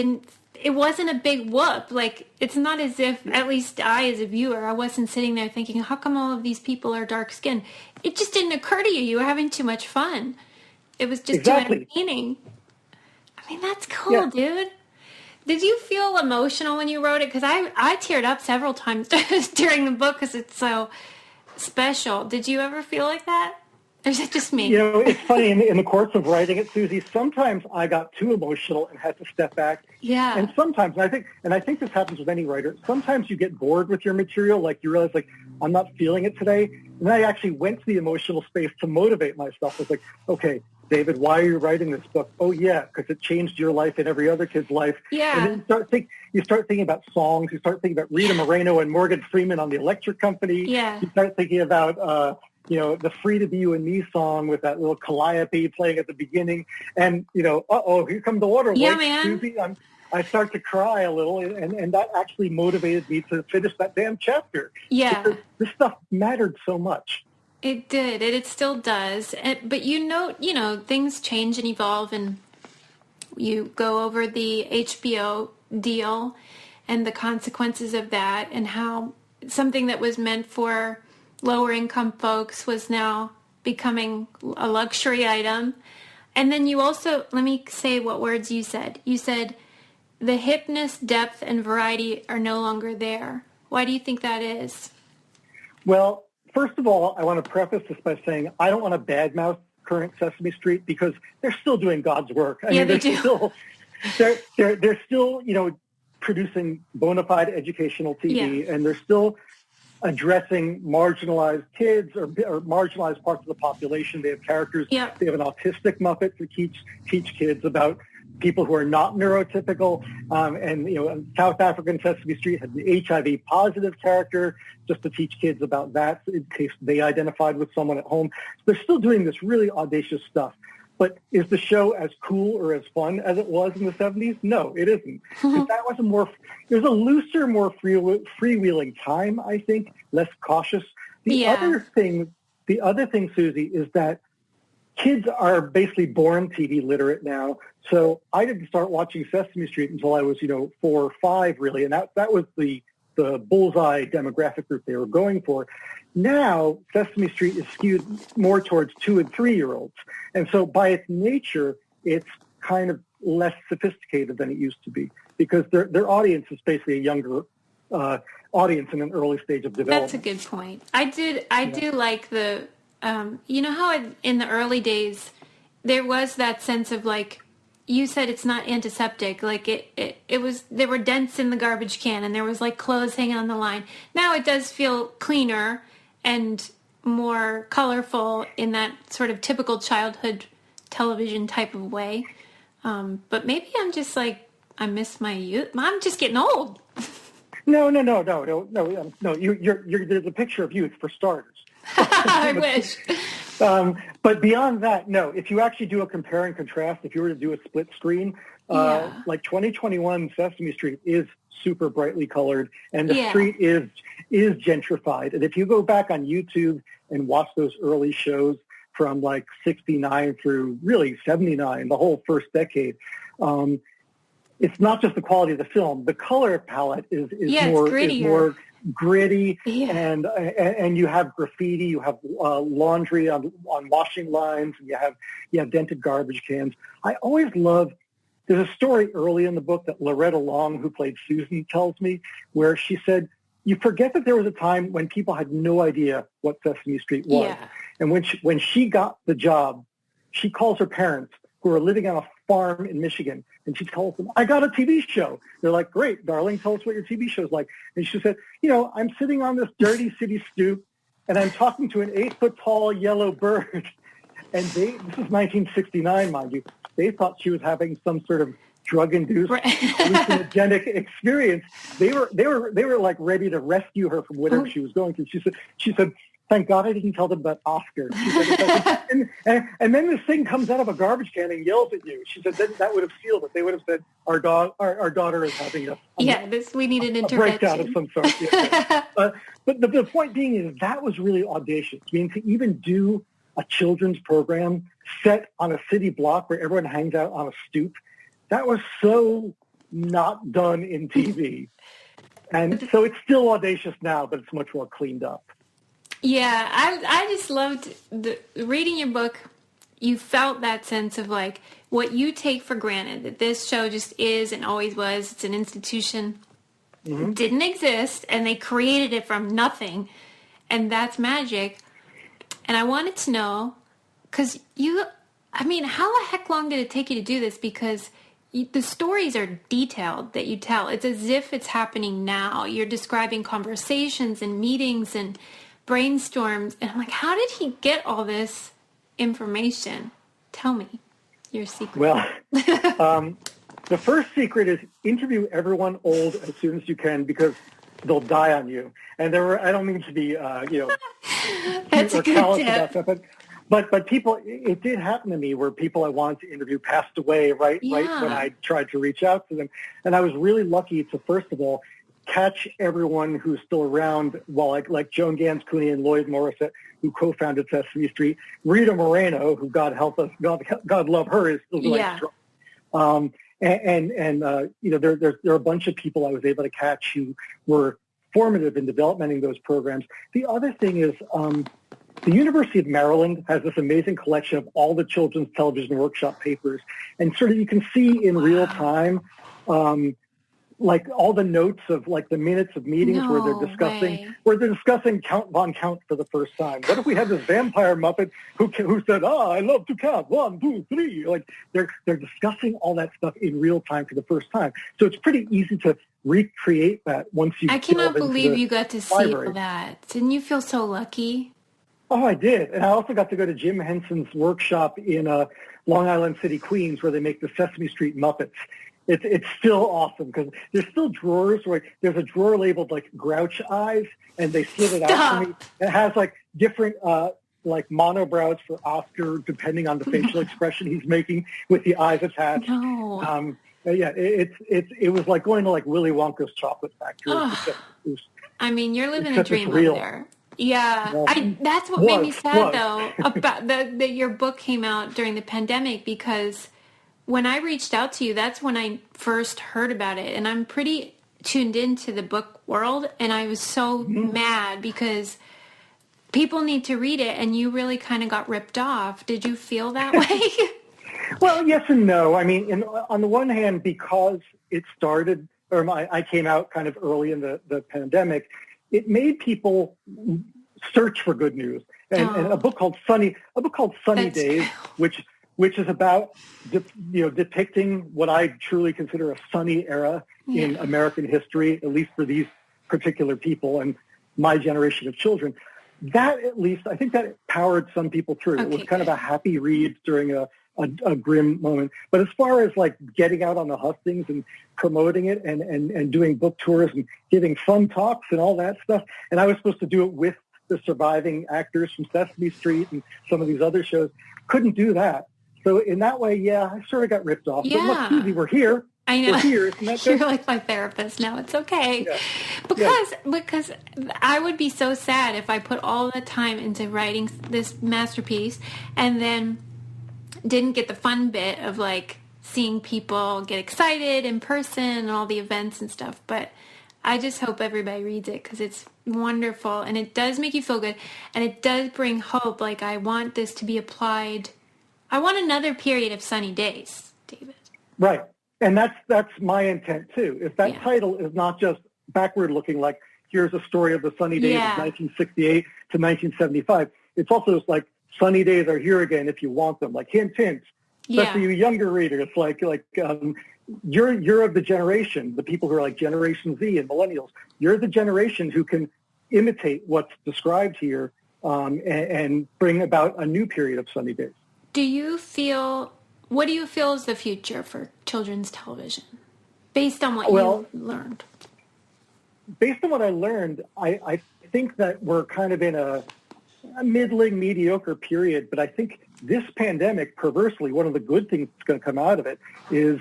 wasn't a big whoop. Like, it's not as if, at least I as a viewer, I wasn't sitting there thinking, how come all of these people are dark skinned? It just didn't occur to you. You were having too much fun. It was just too entertaining. I mean, that's cool, dude. Did you feel emotional when you wrote it? Because I teared up several times during the book because it's so special. Did you ever feel like that? Or is it just me? You know, it's funny, in the course of writing it, Susie, sometimes I got too emotional and had to step back. Yeah. And sometimes, and I think this happens with any writer, sometimes you get bored with your material, like you realize, like, I'm not feeling it today. And I actually went to the emotional space to motivate myself. It's like, okay, David, why are you writing this book? Oh, yeah, because it changed your life and every other kid's life. Yeah. And then you start thinking about songs. You start thinking about Rita Moreno and Morgan Freeman on the Electric Company. Yeah. You start thinking about, the Free to Be You and Me song with that little calliope playing at the beginning. And, here come the water. Yeah, man. Susie, I start to cry a little, and that actually motivated me to finish that damn chapter. Yeah. Because this stuff mattered so much. It did. It still does. But things change and evolve, and you go over the HBO deal and the consequences of that, and how something that was meant for lower income folks was now becoming a luxury item. And then you also, let me say what words you said. You said the hipness, depth, and variety are no longer there. Why do you think that is? Well, first of all, I want to preface this by saying I don't want to badmouth current Sesame Street, because they're still doing God's work. I mean, they do. They're still, producing bona fide educational TV, and they're still addressing marginalized kids or marginalized parts of the population. They have characters. Yeah. They have an autistic Muppet to teach kids about people who are not neurotypical. South African Sesame Street had an HIV positive character just to teach kids about that in case they identified with someone at home. So they're still doing this really audacious stuff. But is the show as cool or as fun as it was in the 70s? No, it isn't. That was it was a looser, more freewheeling time, I think, less cautious. The other thing, Susie, is that kids are basically born TV literate now. So I didn't start watching Sesame Street until I was, 4 or 5, really. And that was the bullseye demographic group they were going for. Now, Sesame Street is skewed more towards 2- and 3-year-olds. And so by its nature, it's kind of less sophisticated than it used to be, because their audience is basically a younger audience in an early stage of development. That's a good point. I do like the, how in the early days, there was that sense of, like, you said it's not antiseptic. Like it was, there were dents in the garbage can, and there was like clothes hanging on the line. Now it does feel cleaner and more colorful in that sort of typical childhood television type of way. But maybe I'm just like, I miss my youth. I'm just getting old. No. You're the picture of youth for starters. I wish. But beyond that, no. If you actually do a compare and contrast, if you were to do a split screen, like 2021 Sesame Street is super brightly colored, and the street is gentrified. And if you go back on YouTube and watch those early shows from like 69 through really 79, the whole first decade, it's not just the quality of the film. The color palette is more gritty, and you have graffiti, you have laundry on washing lines, and you have dented garbage cans. I always love. There's a story early in the book that Loretta Long, who played Susie, tells me, where she said, "You forget that there was a time when people had no idea what Sesame Street was, and when she got the job, she calls her parents, who are living on a farm in Michigan, and she tells them, 'I got a TV show.' They're like, 'Great, darling, tell us what your TV show's like.' And she said, 'I'm sitting on this dirty city stoop, and I'm talking to an 8-foot tall yellow bird.'" And this is 1969, mind you. They thought she was having some sort of drug-induced hallucinogenic experience. They were like ready to rescue her from whatever she was going through. She said, "Thank God I didn't tell them about Oscar." She said, and then this thing comes out of a garbage can and yells at you. She said that would have sealed it. They would have said, our daughter is having we need an intervention. Breakdown of some sort. Yeah. But the point being is that was really audacious. I mean, to even do a children's program set on a city block where everyone hangs out on a stoop, that was so not done in TV. And so it's still audacious now, but it's much more cleaned up. Yeah, I just loved reading your book. You felt that sense of like what you take for granted, that this show just is and always was. It's an institution. Mm-hmm. It didn't exist, and they created it from nothing, and that's magic. And I wanted to know, because how the heck long did it take you to do this? Because the stories are detailed that you tell. It's as if it's happening now. You're describing conversations and meetings and brainstorms. And I'm like, how did he get all this information? Tell me your secret. Well, the first secret is interview everyone old as soon as you can, because they'll die on you. And I don't mean to be, that's a good tip. About that, but people, it did happen to me where people I wanted to interview passed away right when I tried to reach out to them. And I was really lucky to, first of all, catch everyone who's still around, like Joan Gans Cooney and Lloyd Morissette, who co-founded Sesame Street. Rita Moreno, who God help us, God love her, is still going strong. There are a bunch of people I was able to catch who were formative in developing those programs. The other thing is the University of Maryland has this amazing collection of all the children's television workshop papers, and sort of you can see in real time like all the notes of like the minutes of meetings where they're discussing Count Von Count for the first time. What if we had this vampire Muppet who said, I love to count 1, 2, 3. Like they're discussing all that stuff in real time for the first time. So it's pretty easy to recreate that once you. I cannot believe you got to see all that. Didn't you feel so lucky? Oh, I did. And I also got to go to Jim Henson's workshop in Long Island City, Queens, where they make the Sesame Street Muppets. It's still awesome because there's still drawers where there's a drawer labeled like Grouch Eyes, and they slid it out for me. It has like different like monobrows for Oscar depending on the facial expression he's making with the eyes attached. No. It was like going to like Willy Wonka's chocolate factory. You're living a dream over there. Yeah, well, that's what made me sad though about that your book came out during the pandemic, because when I reached out to you, that's when I first heard about it, and I'm pretty tuned into the book world, and I was so mad because people need to read it, and you really kind of got ripped off. Did you feel that way? Well, yes and no. I mean, on the one hand, because it started, or I came out kind of early in the pandemic, it made people search for good news. And a book called Sunny Days, which is about depicting what I truly consider a sunny era in American history, at least for these particular people and my generation of children. That, at least, I think that powered some people through. It was kind of a happy read during a a grim moment. But as far as like getting out on the hustings and promoting it and doing book tours and giving fun talks and all that stuff, and I was supposed to do it with the surviving actors from Sesame Street and some of these other shows, couldn't do that. So in that way, yeah, I sort of got ripped off. Yeah. But look, Susie, we're here. I know. We're here. Isn't that You're good? like my therapist now. It's okay. Yeah. Because I would be so sad if I put all the time into writing this masterpiece and then didn't get the fun bit of like seeing people get excited in person and all the events and stuff. But I just hope everybody reads it because it's wonderful and it does make you feel good and it does bring hope. Like I want this to be applied. I want another period of sunny days, David. Right. And that's my intent too. If that title is not just backward looking, like here's a story of the sunny days of 1968 to 1975. It's also like sunny days are here again if you want them. Like hint, hint. Especially you younger readers, like you're of the generation, the people who are like Generation Z and millennials. You're the generation who can imitate what's described here and bring about a new period of sunny days. What do you feel is the future for children's television, based on what you learned? Based on what I learned, I think that we're kind of in a middling, mediocre period. But I think this pandemic, perversely, one of the good things that's going to come out of it is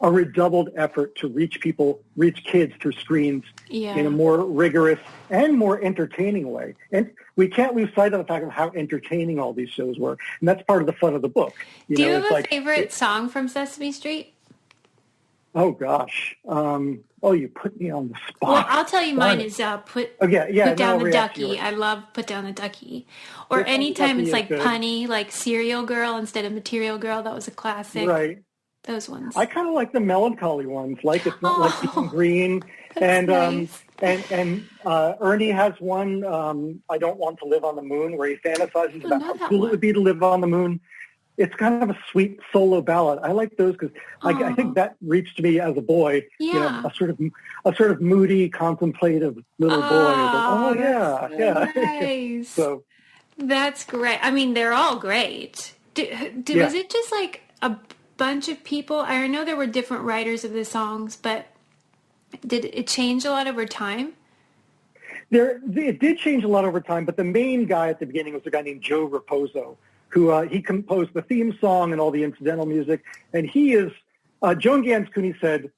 a redoubled effort to reach kids through screens in a more rigorous and more entertaining way. And we can't lose sight of the fact of how entertaining all these shows were. And that's part of the fun of the book. Do you have a favorite song from Sesame Street? Oh, gosh. You put me on the spot. Well, I'll tell you mine is Put Down the Ducky. I love Put Down the Ducky. Or anytime it's like punny, like Cereal Girl instead of Material Girl. That was a classic. Right. Those ones. I kind of like the melancholy ones, like It's Not Like Being Green. And nice. and Ernie has one, I Don't Want to Live on the Moon, where he fantasizes about how cool it would be to live on the moon. It's kind of a sweet solo ballad. I like those because I think that reached me as a boy. Yeah. A sort of moody, contemplative little boy. Nice. So that's great. I mean, they're all great. Was it just like a bunch of people? I know there were different writers of the songs, but did it change a lot over time? It did change a lot over time, but the main guy at the beginning was a guy named Joe Raposo, who he composed the theme song and all the incidental music. And he is, Joan Gans Cooney said,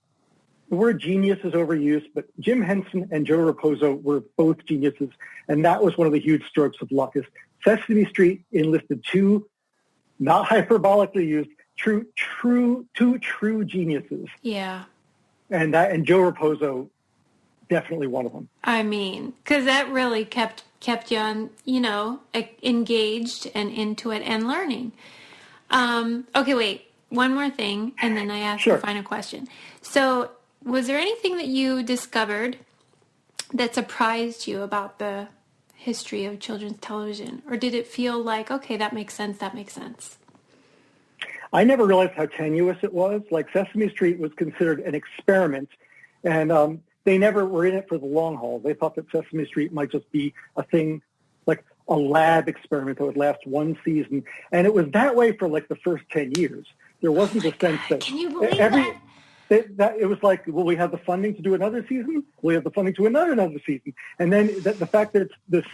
the word genius is overused, but Jim Henson and Joe Raposo were both geniuses. And that was one of the huge strokes of luck. Is Sesame Street enlisted two, not hyperbolically used, two true geniuses. Yeah. And Joe Raposo, definitely one of them. I mean, because that really kept you on, engaged and into it and learning. Okay, wait, one more thing, and then I ask the final question. So, was there anything that you discovered that surprised you about the history of children's television, or did it feel like, okay, that makes sense? I never realized how tenuous it was. Like Sesame Street was considered an experiment, and they never were in it for the long haul. They thought that Sesame Street might just be a thing, like a lab experiment that would last one season. And it was that way for like the first 10 years. There wasn't a sense that... Can you believe that? It was like, will we have the funding to do another season? Will we have the funding to another season? And then the fact that it's this...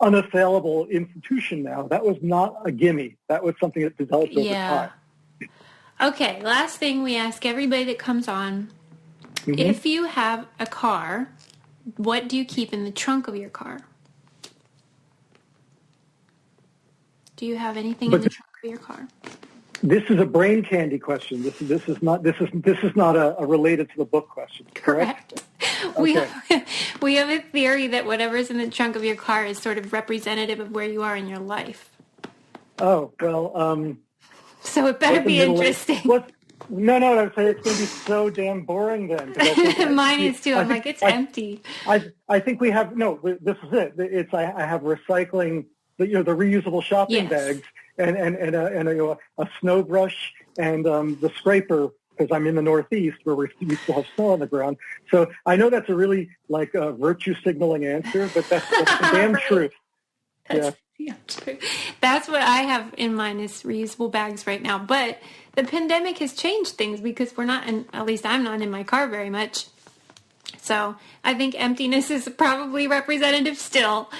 unassailable institution now. That was not a gimme. That was something that developed over time. Okay, last thing we ask everybody that comes on. Mm-hmm. If you have a car, what do you keep in the trunk of your car? Do you have anything in the trunk of your car? This is a brain candy question. This is not a related to the book question. Correct? Okay. We have a theory that whatever's in the trunk of your car is sort of representative of where you are in your life. Oh, well. So it better be interesting. No, I would say it's going to be so damn boring then. Mine is too. I'm it's empty. I think we have, this is it. I have recycling, the reusable shopping bags and a snow brush and the scraper, because I'm in the Northeast where we still have snow on the ground. So I know that's a really virtue signaling answer, but that's the damn truth. Yeah, true. That's what I have in mind is reusable bags right now. But the pandemic has changed things because we're not, at least I'm not in my car very much. So I think emptiness is probably representative still.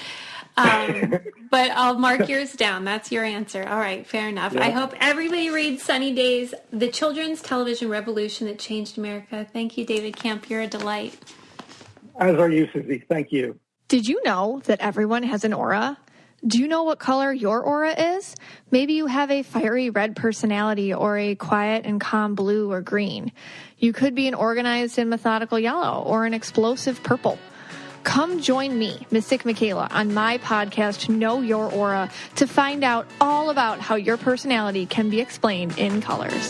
But I'll mark yours down. That's your answer. All right, fair enough. Yeah. I hope everybody reads Sunny Days, the children's television revolution that changed America. Thank you, David Kamp. You're a delight. As are you, Susie. Thank you. Did you know that everyone has an aura? Do you know what color your aura is? Maybe you have a fiery red personality or a quiet and calm blue or green. You could be an organized and methodical yellow or an explosive purple. Come join me, Mystic Michaela, on my podcast, Know Your Aura, to find out all about how your personality can be explained in colors.